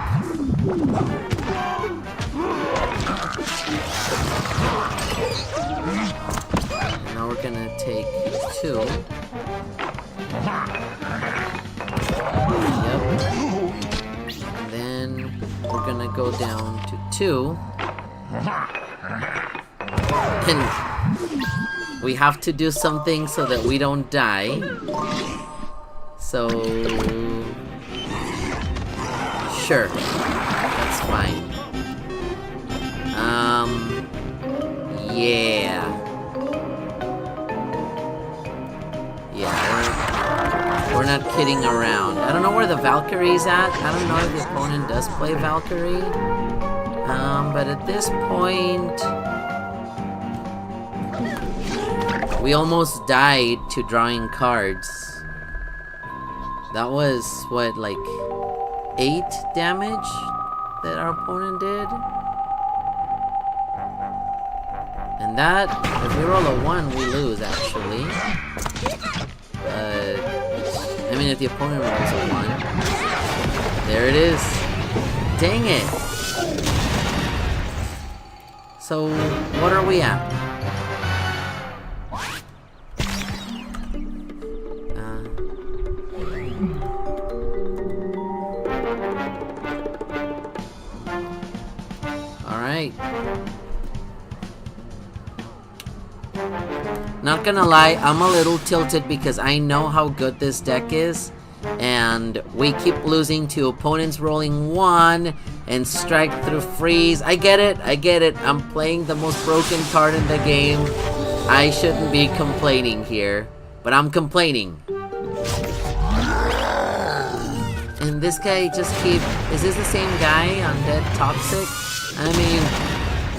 And now we're gonna take 2. Yep. And then we're gonna go down to 2. And we have to do something so that we don't die. So sure, that's fine. Yeah, we're not kidding around. I don't know where the Valkyrie's at. I don't know if the opponent does play Valkyrie. But at this point, we almost died to drawing cards. That was, what, like 8 damage that our opponent did? And that, if we roll a 1, we lose, actually. But, I mean, if the opponent rolls a 1. There it is. Dang it! So, what are we at? Not gonna lie, I'm a little tilted because I know how good this deck is, and we keep losing to opponents rolling 1 and strike through freeze. I get it. I'm playing the most broken card in the game. I shouldn't be complaining here, but I'm complaining. And this guy just is this the same guy, Undead Toxic? I mean,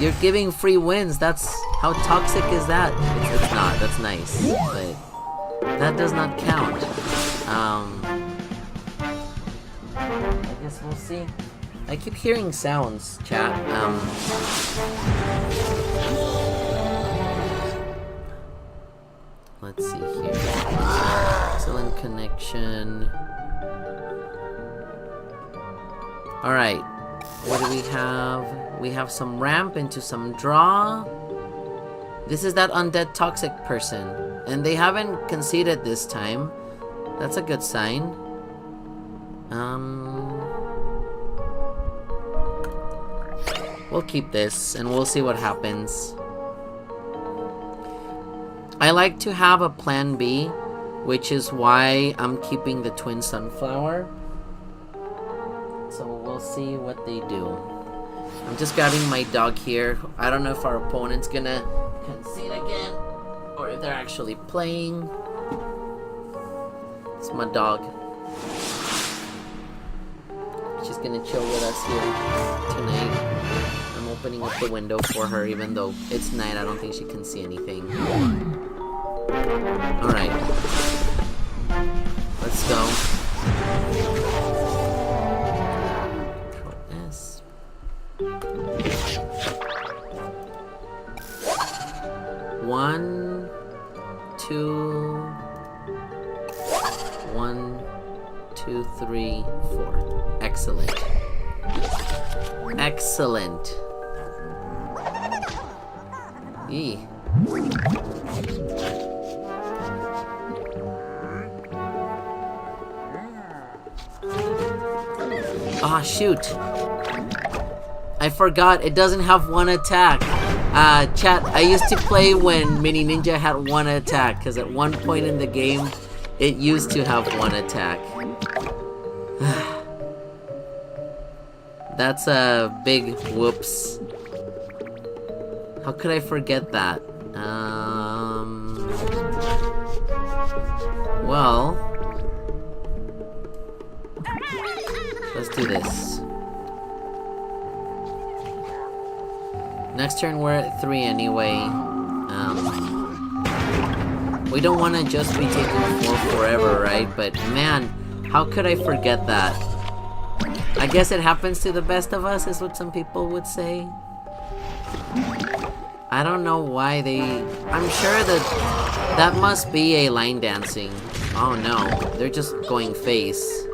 you're giving free wins. How toxic is that? It's not. That's nice, but that does not count. I guess we'll see. I keep hearing sounds, chat. Let's see here. Excellent connection. All right. What do we have? We have some ramp into some draw. This is that undead toxic person. And they haven't conceded this time. That's a good sign. We'll keep this and we'll see what happens. I like to have a plan B, which is why I'm keeping the twin sunflower. So we'll see what they do. I'm just grabbing my dog here. I don't know if our opponent's gonna concede again or if they're actually playing. It's my dog. She's gonna chill with us here tonight. I'm opening up the window for her even though it's night. I don't think she can see anything. Alright. Let's go. Control S. 1, 2, 1, 2, 3, 4. Excellent. Excellent. Eee. Ah, shoot. I forgot, it doesn't have one attack. Chat, I used to play when Mini Ninja had one attack, because at one point in the game, it used to have one attack. That's a big whoops. How could I forget that? Well, let's do this. Next turn we're at 3 anyway. We don't want to just be taking 4 forever, right? But man, how could I forget that? I guess it happens to the best of us, is what some people would say. I don't know why they... I'm sure that that must be a line dancing. Oh no, they're just going face.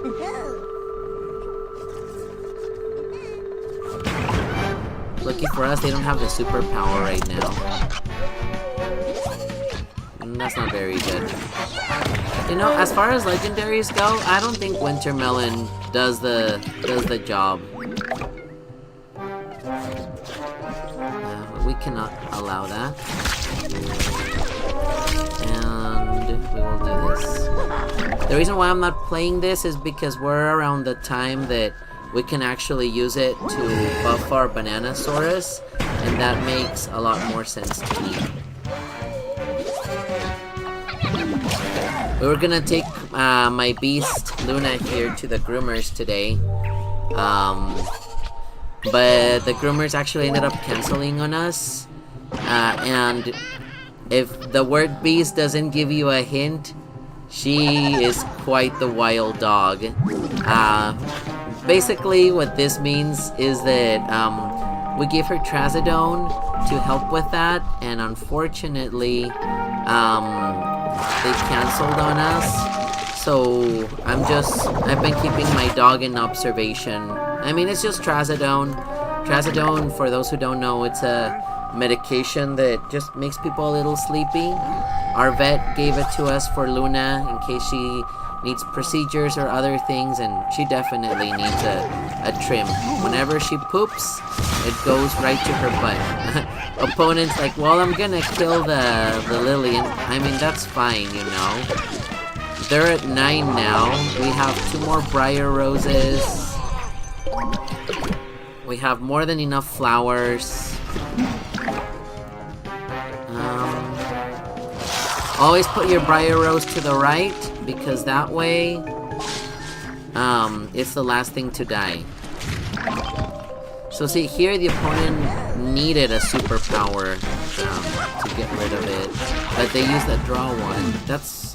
Lucky for us, they don't have the superpower right now. That's not very good. You know, as far as legendaries go, I don't think Wintermelon does the job. We cannot allow that. And we will do this. The reason why I'm not playing this is because we're around the time that we can actually use it to buff our Bananasaurus, and that makes a lot more sense to me. We were gonna take my beast Luna here to the groomers today, but the groomers actually ended up canceling on us, and if the word beast doesn't give you a hint, she is quite the wild dog. Basically what this means is that we gave her Trazodone to help with that, and unfortunately they canceled on us. So I've been keeping my dog in observation. I mean, it's just Trazodone. Trazodone, for those who don't know, it's a medication that just makes people a little sleepy. Our vet gave it to us for Luna in case she needs procedures or other things, and she definitely needs a trim. Whenever she poops, it goes right to her butt. Opponent's like, well, I'm gonna kill the lily, and I mean, that's fine, you know. They're at 9 now. We have 2 more Briar Roses. We have more than enough flowers. Always put your Briar Rose to the right, because that way, it's the last thing to die. So see, here the opponent needed a superpower to get rid of it, but they used that draw one. That's...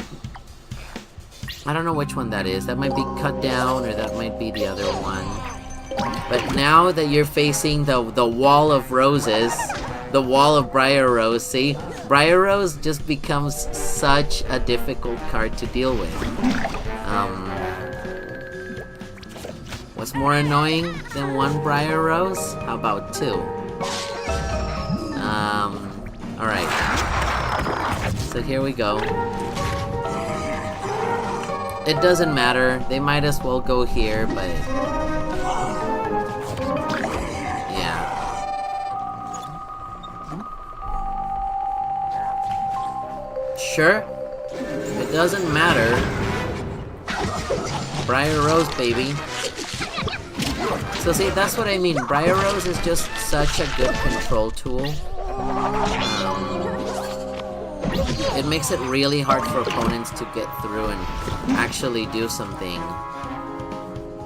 I don't know which one that is. That might be cut down, or that might be the other one. But now that you're facing the wall of roses, the wall of Briar Rose, see? Briar Rose just becomes such a difficult card to deal with. What's more annoying than one Briar Rose? How about two? Alright. So here we go. It doesn't matter. They might as well go here, but... yeah. Sure. It doesn't matter. Briar Rose, baby. So see, that's what I mean. Briar Rose is just such a good control tool. It makes it really hard for opponents to get through and actually do something.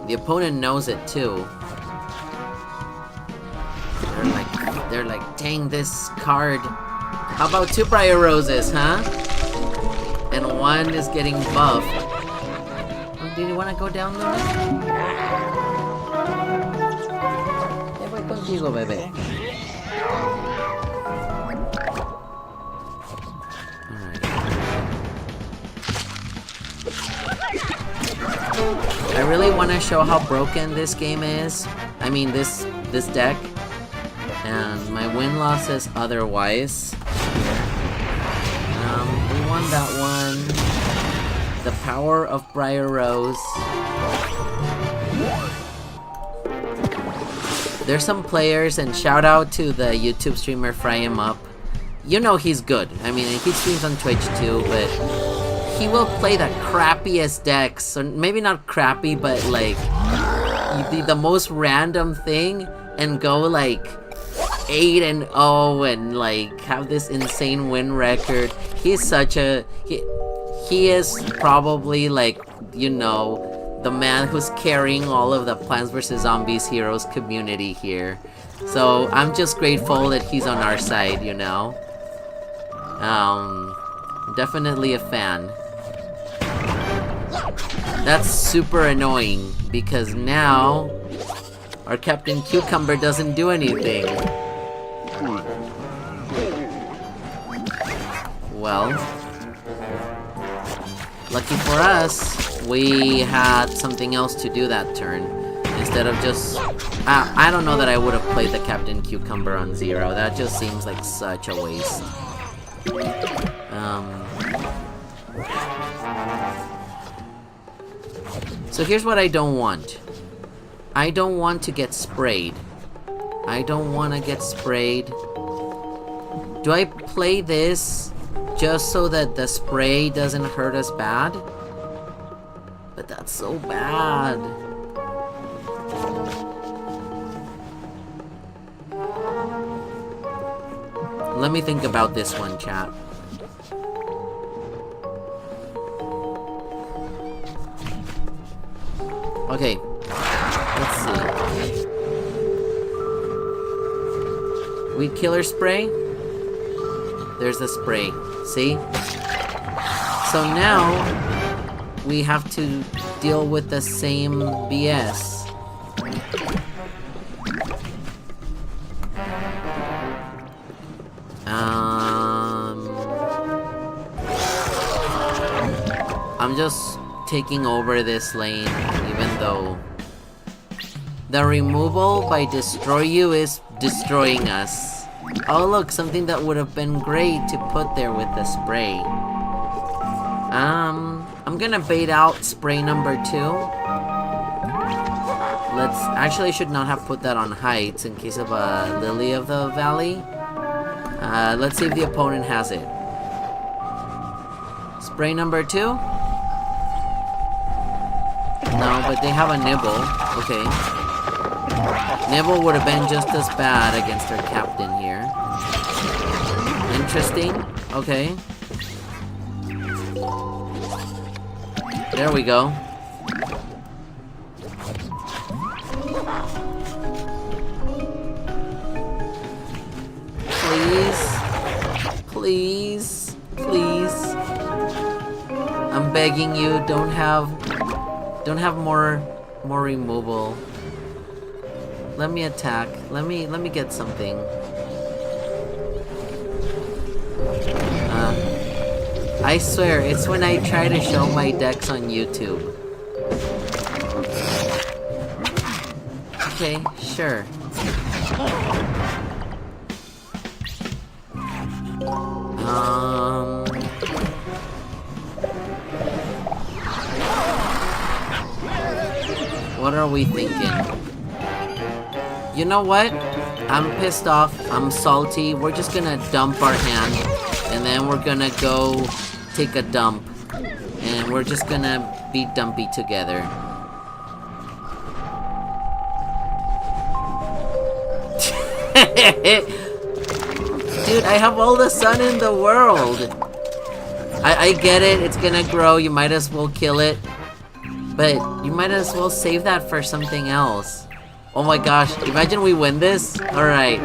The opponent knows it too. They're like, dang, this card. How about two Briar Roses, huh? And one is getting buffed. Oh, do you want to go down there? Ya voy contigo, bebé. I really want to show how broken this game is. I mean, this deck. And my win-loss says otherwise. We won that one. The power of Briar Rose. There's some players, and shout out to the YouTube streamer Fry Him Up. You know he's good. I mean, he streams on Twitch too, but he will play the crappiest decks. Or maybe not crappy, but like the most random thing and go like 8-0 and like have this insane win record. He's such a he is probably like, you know, the man who's carrying all of the Plants vs. Zombies Heroes community here. So I'm just grateful that he's on our side, you know. Definitely a fan. That's super annoying because now our Captain Cucumber doesn't do anything. Well, lucky for us, we had something else to do that turn. Instead of just... I don't know that I would have played the Captain Cucumber on 0. That just seems like such a waste. So here's what I don't want. I don't want to get sprayed. I don't want to get sprayed. Do I play this just so that the spray doesn't hurt us bad? But that's so bad. Let me think about this one, chat. Okay, let's see. We killer spray? There's the spray. See? So now we have to deal with the same BS. I'm just taking over this lane, even though the removal by destroy you is destroying us. Oh look, something that would have been great to put there with the spray. I'm gonna bait out spray number 2. Actually I should not have put that on heights in case of a Lily of the Valley. Let's see if the opponent has it. Spray number 2? No, but they have a nibble. Okay. Nibble would have been just as bad against our captain here. Interesting. Okay. There we go. Please. Please. Please. I'm begging you, don't have more removal. Let me attack. Let me get something. I swear, it's when I try to show my decks on YouTube. Okay, sure. What are we thinking? You know what? I'm pissed off. I'm salty. We're just gonna dump our hand. And then we're gonna go take a dump. And we're just gonna be dumpy together. Dude, I have all the sun in the world. I get it. It's gonna grow. You might as well kill it. But you might as well save that for something else. Oh my gosh, imagine we win this? Alright.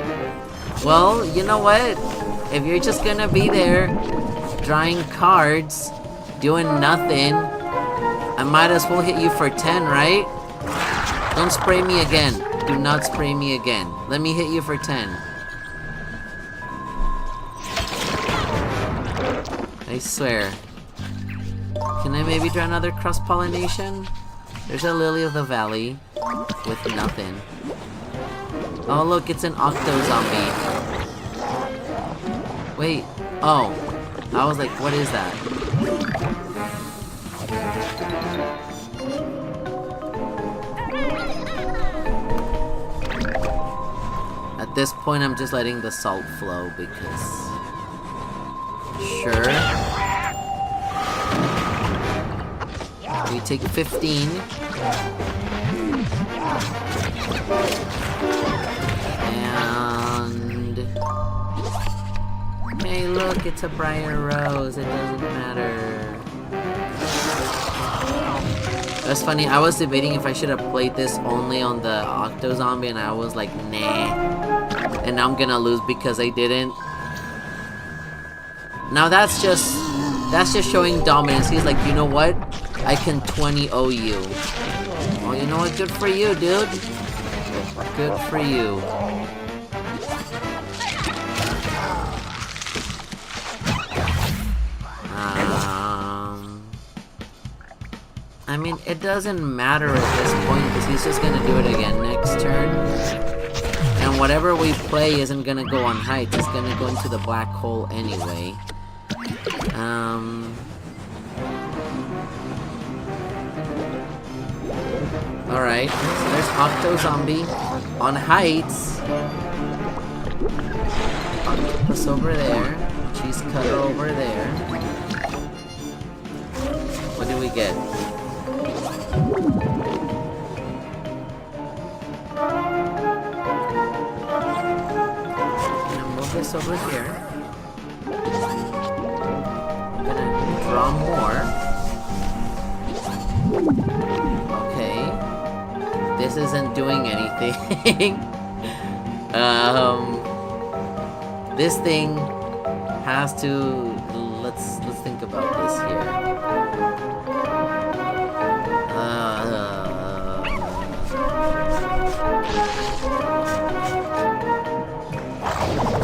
Well, you know what? If you're just gonna be there, drawing cards, doing nothing, I might as well hit you for 10, right? Don't spray me again. Do not spray me again. Let me hit you for 10. I swear. Can I maybe try another cross-pollination? There's a lily of the valley with nothing. Oh look, it's an octo-zombie. Wait, oh. I was like, what is that? At this point, I'm just letting the salt flow because... Sure. We take 15. And... Hey, look, it's a Briar Rose. It doesn't matter. That's funny. I was debating if I should have played this only on the Octo Zombie, and I was like, nah. And now I'm gonna lose because I didn't. Now that's just showing dominance. He's like, you know what? I can 20-0 you. Well, you know what? Good for you, dude. Good for you. I mean, it doesn't matter at this point because he's just gonna do it again next turn. And whatever we play isn't gonna go on heights. It's gonna go into the black hole anyway. Alright, so there's Octo Zombie on heights. Octopus over there. Cheese cutter over there. What do we get? Gonna move this over here. Gonna draw more. Okay. This isn't doing anything. This thing has to... Let's think about this here.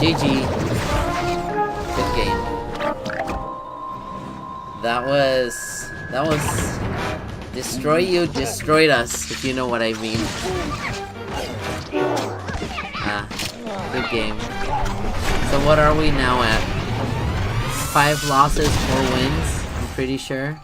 GG. Good game. That was destroy you, destroyed us, if you know what I mean. Good game. So what are we now at? 5 losses, 4 wins, I'm pretty sure.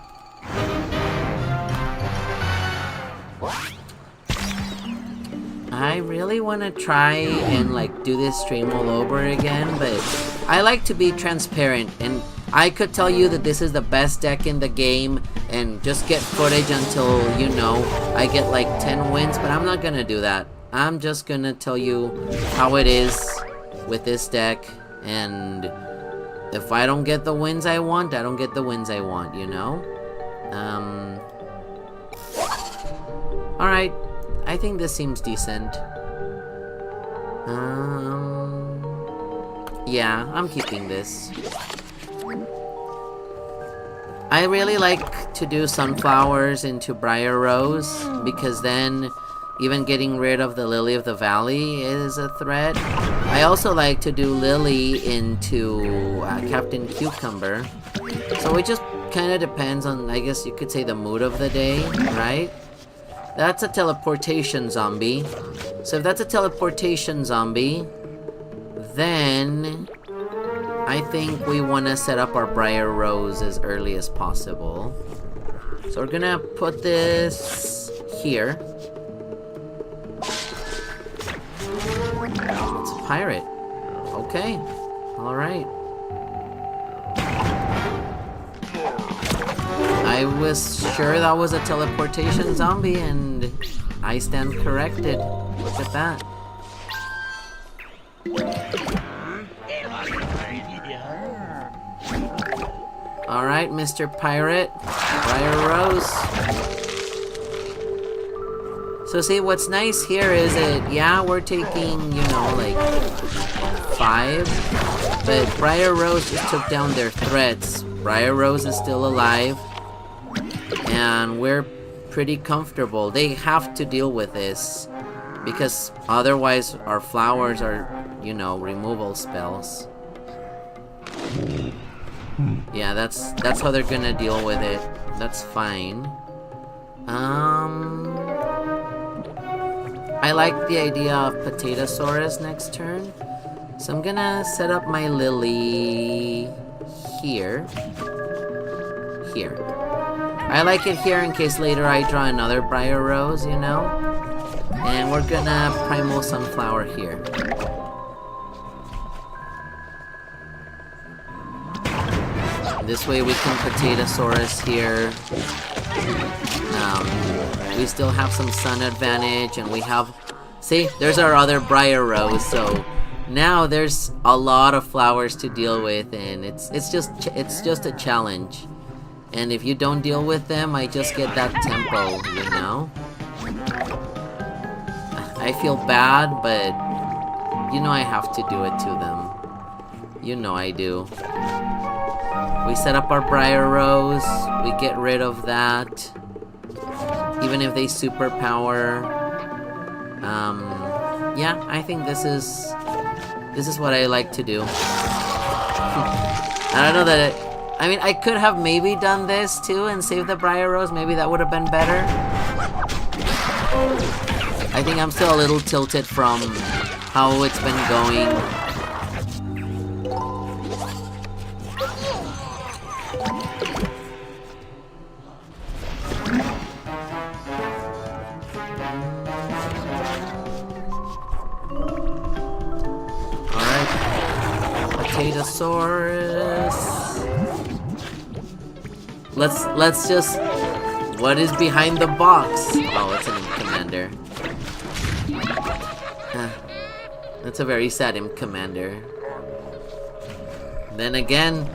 I really want to try and like do this stream all over again, but I like to be transparent, and I could tell you that this is the best deck in the game and just get footage until, you know, I get like 10 wins, but I'm not gonna do that. I'm just gonna tell you how it is with this deck, and if I don't get the wins I want, I don't get the wins I want, you know? Alright, I think this seems decent. Yeah, I'm keeping this. I really like to do sunflowers into Briar Rose, because then even getting rid of the Lily of the Valley is a threat. I also like to do Lily into Captain Cucumber. So it just kind of depends on, I guess you could say, the mood of the day, right? That's a teleportation zombie. So if that's a teleportation zombie, then I think we want to set up our Briar Rose as early as possible. So we're gonna put this here. It's a pirate. Okay. Alright. I was sure that was a teleportation zombie, and I stand corrected. Look at that. Alright, Mr. Pirate. Briar Rose. So see, what's nice here is that, yeah, we're taking, you know, like 5. But Briar Rose just took down their threats. Briar Rose is still alive. And we're pretty comfortable. They have to deal with this, because otherwise our flowers are, you know, removal spells. Yeah, that's how they're gonna deal with it. That's fine. I like the idea of Apotatosaurus next turn. So I'm gonna set up my lily here. Here. I like it here in case later I draw another Briar Rose, you know? And we're gonna Primal Sunflower here. This way we can Apotatosaurus here. We still have some sun advantage, and we have... See, there's our other Briar Rose, so now there's a lot of flowers to deal with, and it's just a challenge. And if you don't deal with them, I just get that tempo, you know? I feel bad, but you know I have to do it to them. You know I do. We set up our Briar Rose, we get rid of that. Even if they superpower. Yeah, I think this is what I like to do. I don't know that I mean, I could have maybe done this too and saved the Briar Rose. Maybe that would have been better. I think I'm still a little tilted from how it's been going. Alright. Apotatosaurus. Let's just... What is behind the box? Oh, it's an Imp Commander. That's a very sad Imp Commander. Then again,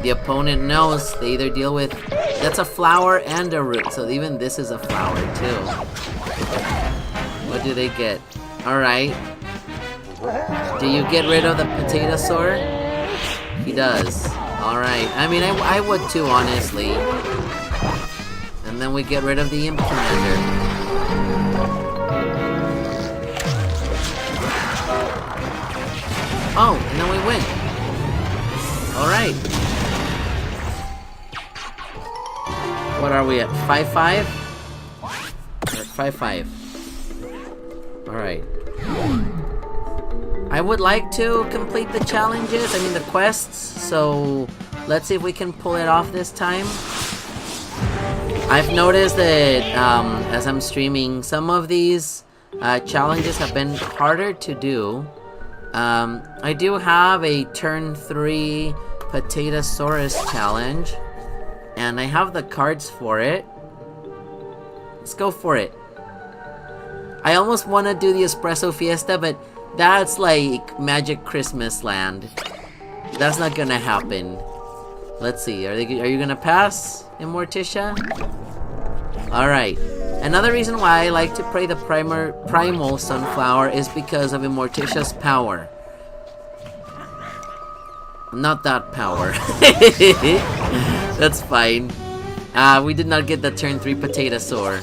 the opponent knows they either deal with... That's a flower and a root, so even this is a flower too. What do they get? Alright. Do you get rid of the Apotatosaur? He does. Alright. I mean, I would too, honestly. And then we get rid of the Imp Commander. Oh, and then we win. Alright. What are we at? 5-5? We're at 5-5. Alright. I would like to complete the challenges, I mean the quests, so let's see if we can pull it off this time. I've noticed that as I'm streaming, some of these challenges have been harder to do. I do have a turn 3 Apotatosaurus challenge, and I have the cards for it. Let's go for it. I almost want to do the Espresso Fiesta, but that's like Magic Christmas Land. That's not gonna happen. Let's see, are you gonna pass, Immorticia? Alright. Another reason why I like to play the Primal Sunflower is because of Immorticia's power. Not that power. That's fine. We did not get the turn 3 Apotatosaur.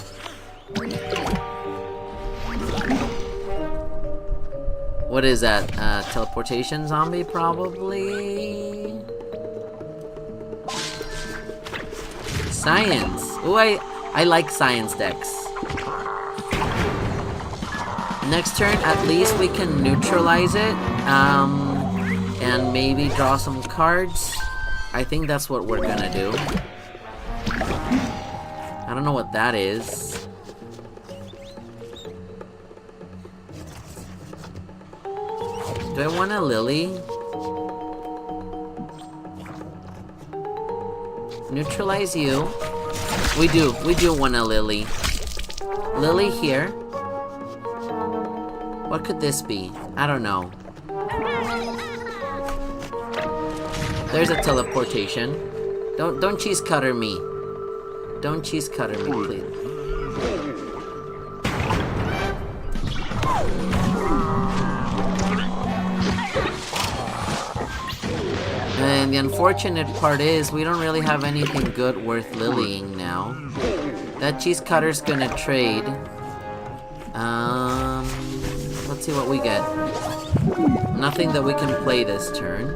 What is that? Teleportation zombie, probably? Science. Ooh, I like science decks. Next turn, at least we can neutralize it. And maybe draw some cards. I think that's what we're gonna do. I don't know what that is. Do I want a lily? Neutralize you. We do want a lily. Lily here. What could this be? I don't know. There's a teleportation. Don't cheese cutter me. Don't cheese cutter me, please. And the unfortunate part is we don't really have anything good worth lilying now. That cheese cutter's gonna trade. Let's see what we get. Nothing that we can play this turn.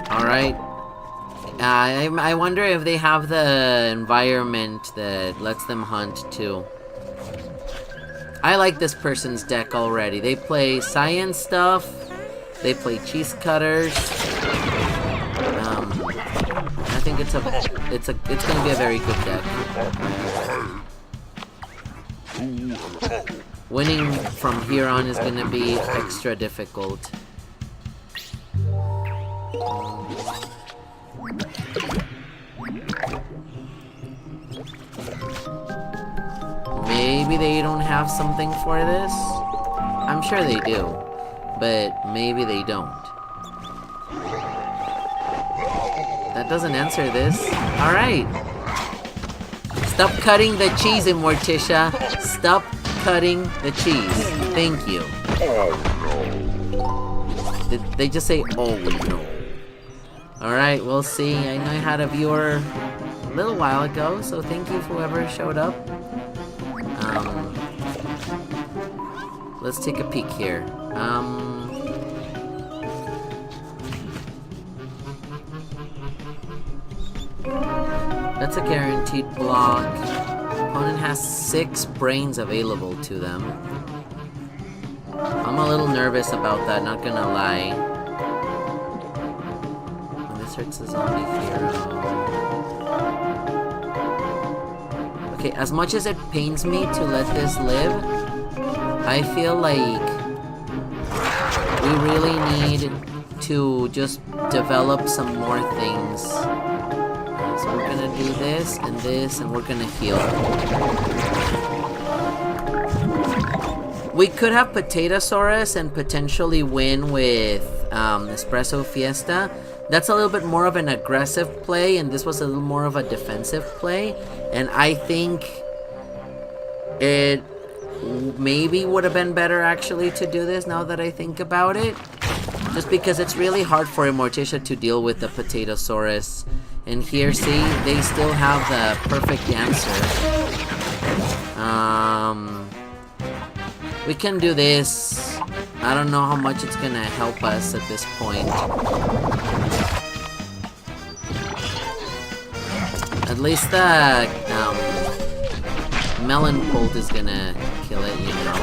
Alright. I wonder if they have the environment that lets them hunt too. I like this person's deck already. They play science stuff. They play cheese cutters. I think it's gonna be a very good deck. Winning from here on is gonna be extra difficult. Maybe they don't have something for this? I'm sure they do, but maybe they don't. That doesn't answer this. Alright. Stop cutting the cheese, Immorticia. Stop cutting the cheese. Thank you. Did they just say, oh no? Alright, we'll see. I know I had a viewer a little while ago, so thank you for whoever showed up. Let's take a peek here. That's a guaranteed block. Opponent has 6 brains available to them. I'm a little nervous about that, not gonna lie. And this hurts the zombie hero. Okay, as much as it pains me to let this live, I feel like we really need to just develop some more things. So we're gonna do this, and we're gonna heal. We could have Apotatosaurus and potentially win with Espresso Fiesta. That's a little bit more of an aggressive play, and this was a little more of a defensive play. And I think it maybe would have been better actually to do this now that I think about it. Just because it's really hard for Immorticia to deal with the Apotatosaurus. And here, see, they still have the perfect answer. We can do this. I don't know how much it's gonna help us at this point. At least the melon bolt is gonna kill it, you know.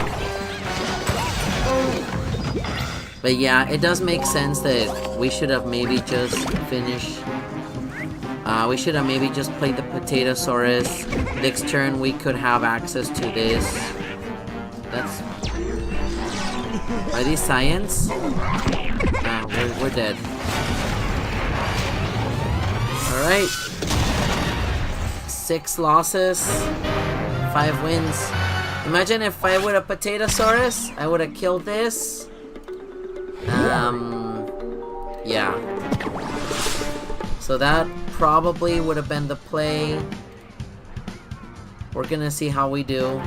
But yeah, it does make sense that we should have maybe just finished. We should have maybe just played the Apotatosaurus. Next turn we could have access to this. That's... Are these science? We're dead. Alright. 6 losses. 5 wins. Imagine if I would have Apotatosaurus, I would have killed this. Yeah. So that probably would have been the play. We're gonna see how we do.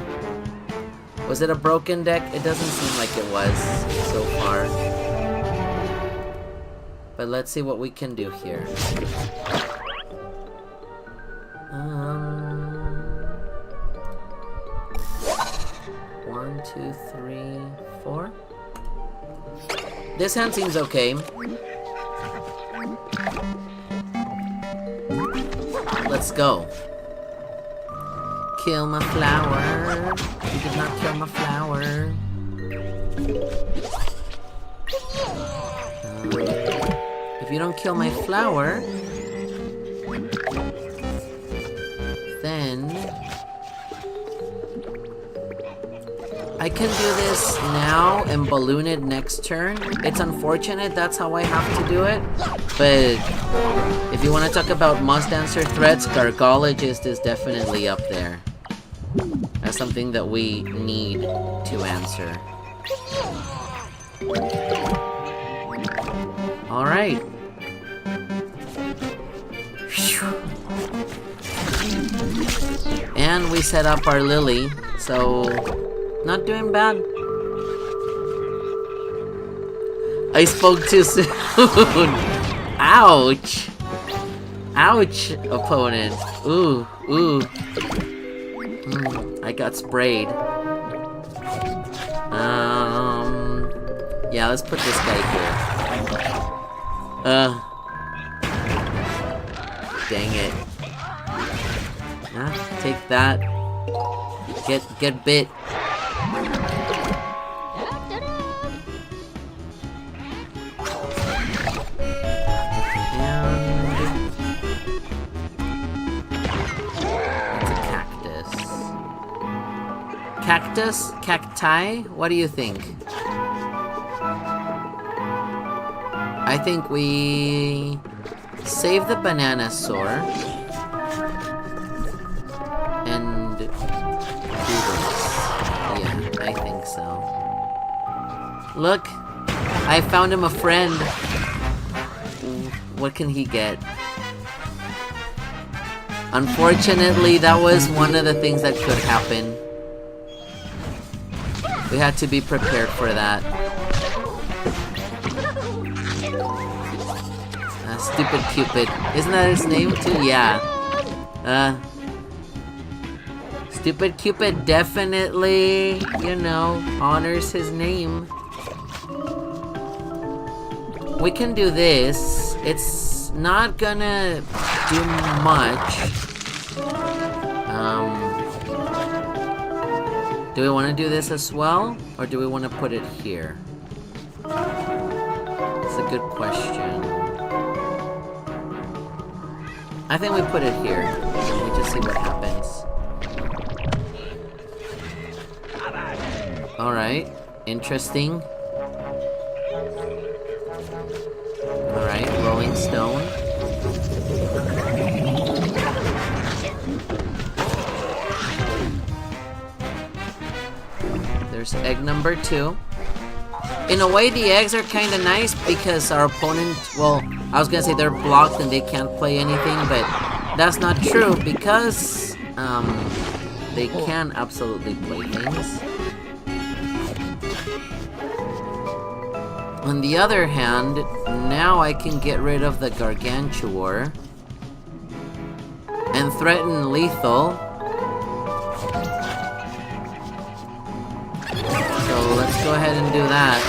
Was it a broken deck? It doesn't seem like it was so far. But let's see what we can do here. 1, 2, 3, 4. This hand seems okay. Let's go. kill my flower. You did not kill my flower. If you don't kill my flower, then I can do this now and balloon it next turn. It's unfortunate that's how I have to do it, but if you want to talk about must answer threats, Gargologist is definitely up there. That's something that we need to answer. Alright. And we set up our lily, so not doing bad. I spoke too soon. Ouch. Ouch, opponent. Ooh, ooh. I got sprayed. Yeah, let's put this guy here. Dang it. Take that. Get bit. Cactus? Cacti? What do you think? I think we save the Bananasaur and do this. Yeah, I think so. Look! I found him a friend. What can he get? Unfortunately, that was one of the things that could happen. We had to be prepared for that. Stupid Cupid. Isn't that his name too? Yeah. Stupid Cupid definitely, you know, honors his name. We can do this. It's not gonna do much. Do we want to do this as well? Or do we want to put it here? It's a good question. I think we put it here. We just see what happens. Alright. Interesting. Alright, Rolling Stone. There's egg number 2. In a way, the eggs are kind of nice because our opponent, well, I was gonna say they're blocked and they can't play anything, but that's not true because they can absolutely play things. On the other hand, now I can get rid of the Gargantuar and threaten lethal. So let's go ahead and do that.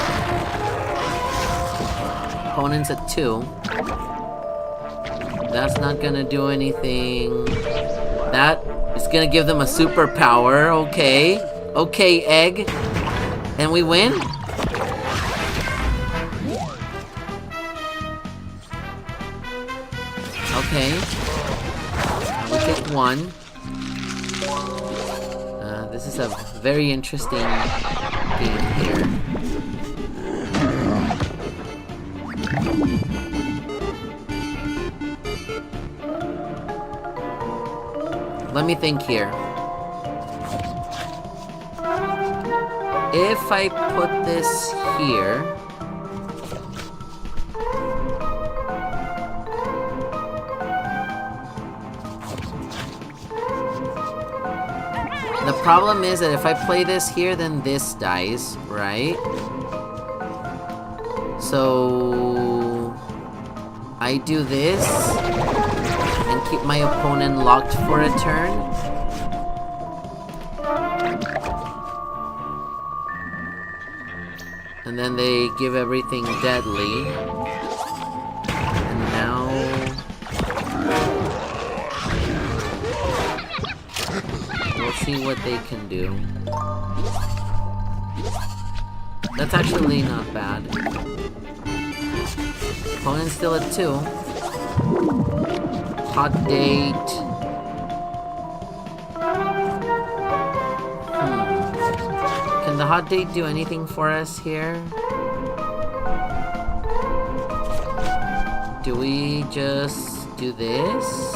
Opponent's at 2. That's not gonna do anything. That is gonna give them a superpower. Okay. Okay, egg. And we win? Okay. We take 1. This is a very interesting game here. Let me think here. If I put this here, the problem is that if I play this here, then this dies, right? So I do this and keep my opponent locked for a turn. And then they give everything deadly. And now we'll see what they can do. That's actually not bad. Opponent's still at 2. Hot date. Can the hot date do anything for us here? Do we just do this?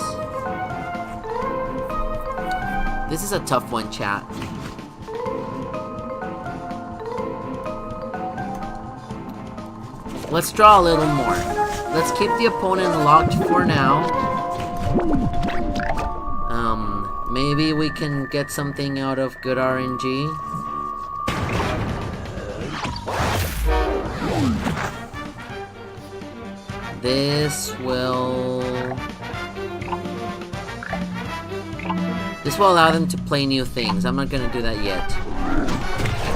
This is a tough one, chat. Let's draw a little more. Let's keep the opponent locked for now. Maybe we can get something out of good RNG. This will allow them to play new things. I'm not gonna do that yet.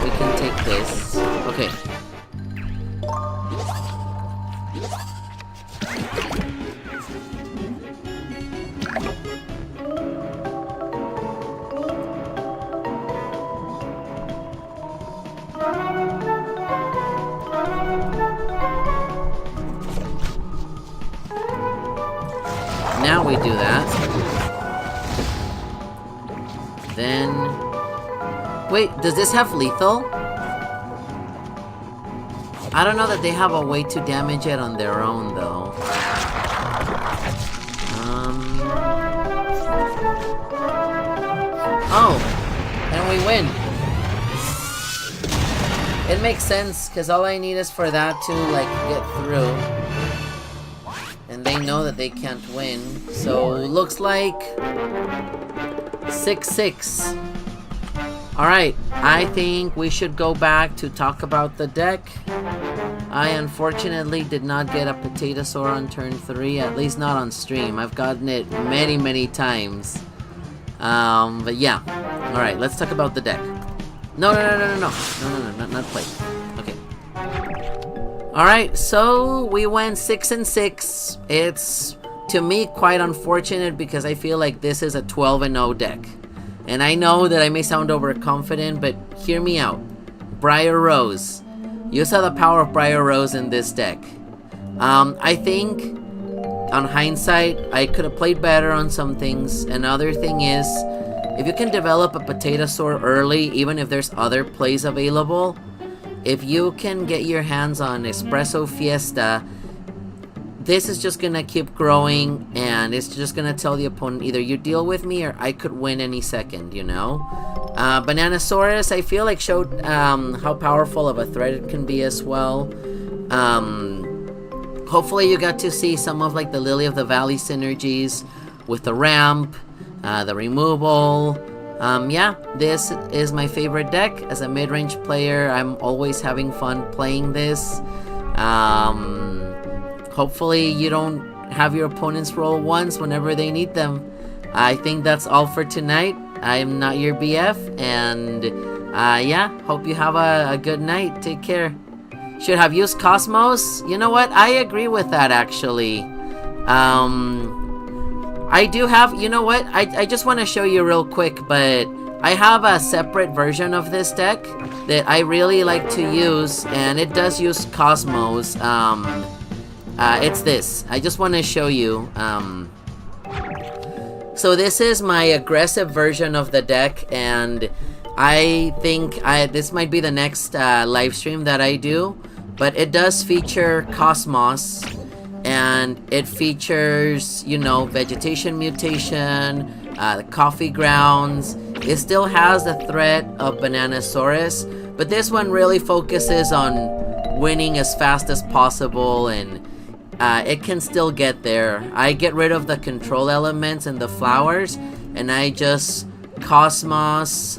We can take this. Okay. Now we do that. Then... Wait, does this have lethal? I don't know that they have a way to damage it on their own, though. Oh! And we win! It makes sense, because all I need is for that to, like, get through. And they know that they can't win. So, looks like 6-6. Alright, I think we should go back to talk about the deck. I unfortunately did not get a Apotatosaurus on turn 3, at least not on stream. I've gotten it many, many times. But yeah. Alright, let's talk about the deck. No, not play. Okay. Alright, so we went 6-6. It's, to me, quite unfortunate because I feel like this is a 12-0 deck. And I know that I may sound overconfident, but hear me out. Briar Rose. You saw the power of Briar Rose in this deck. I think, on hindsight, I could have played better on some things. Another thing is, if you can develop a Apotatosaurus early, even if there's other plays available, if you can get your hands on Espresso Fiesta, this is just gonna keep growing, and it's just gonna tell the opponent either you deal with me or I could win any second, you know? Bananasaurus, I feel like showed how powerful of a threat it can be as well. Hopefully you got to see some of like the Lily of the Valley synergies with the ramp, the removal. Yeah, this is my favorite deck. As a mid-range player, I'm always having fun playing this. Hopefully you don't have your opponents roll once whenever they need them. I think that's all for tonight. I am not your BF, and yeah, hope you have a good night. Take care. Should have used Cosmos. You know what? I agree with that, actually. I do have, you know what? I just want to show you real quick, but I have a separate version of this deck that I really like to use, and it does use Cosmos. It's this. I just want to show you. So this is my aggressive version of the deck, and I think this might be the next live stream that I do, but it does feature Cosmos, and it features, you know, vegetation mutation, the coffee grounds. It still has the threat of Bananasaurus, but this one really focuses on winning as fast as possible, and it can still get there. I get rid of the control elements and the flowers, and I just Cosmos,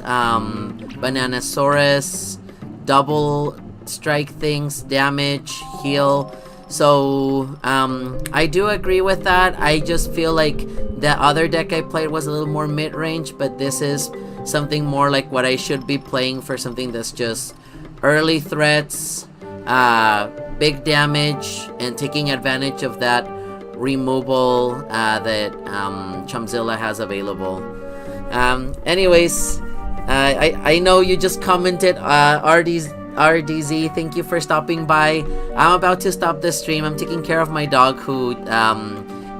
Bananasaurus, double strike things, damage, heal. So I do agree with that. I just feel like the other deck I played was a little more mid-range, but this is something more like what I should be playing for something that's just early threats, big damage, and taking advantage of that removal that Chompzilla has available. Anyways, I know you just commented, RDZ, thank you for stopping by. I'm about to stop the stream. I'm taking care of my dog who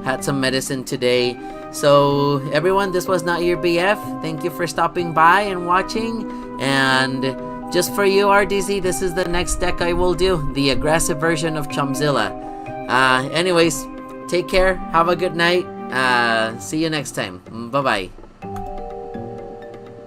had some medicine today. So everyone, this was Not Your BF. Thank you for stopping by and watching. And just for you, RDZ, this is the next deck I will do, the aggressive version of Chompzilla. Anyways, take care. Have a good night. See you next time. Bye-bye.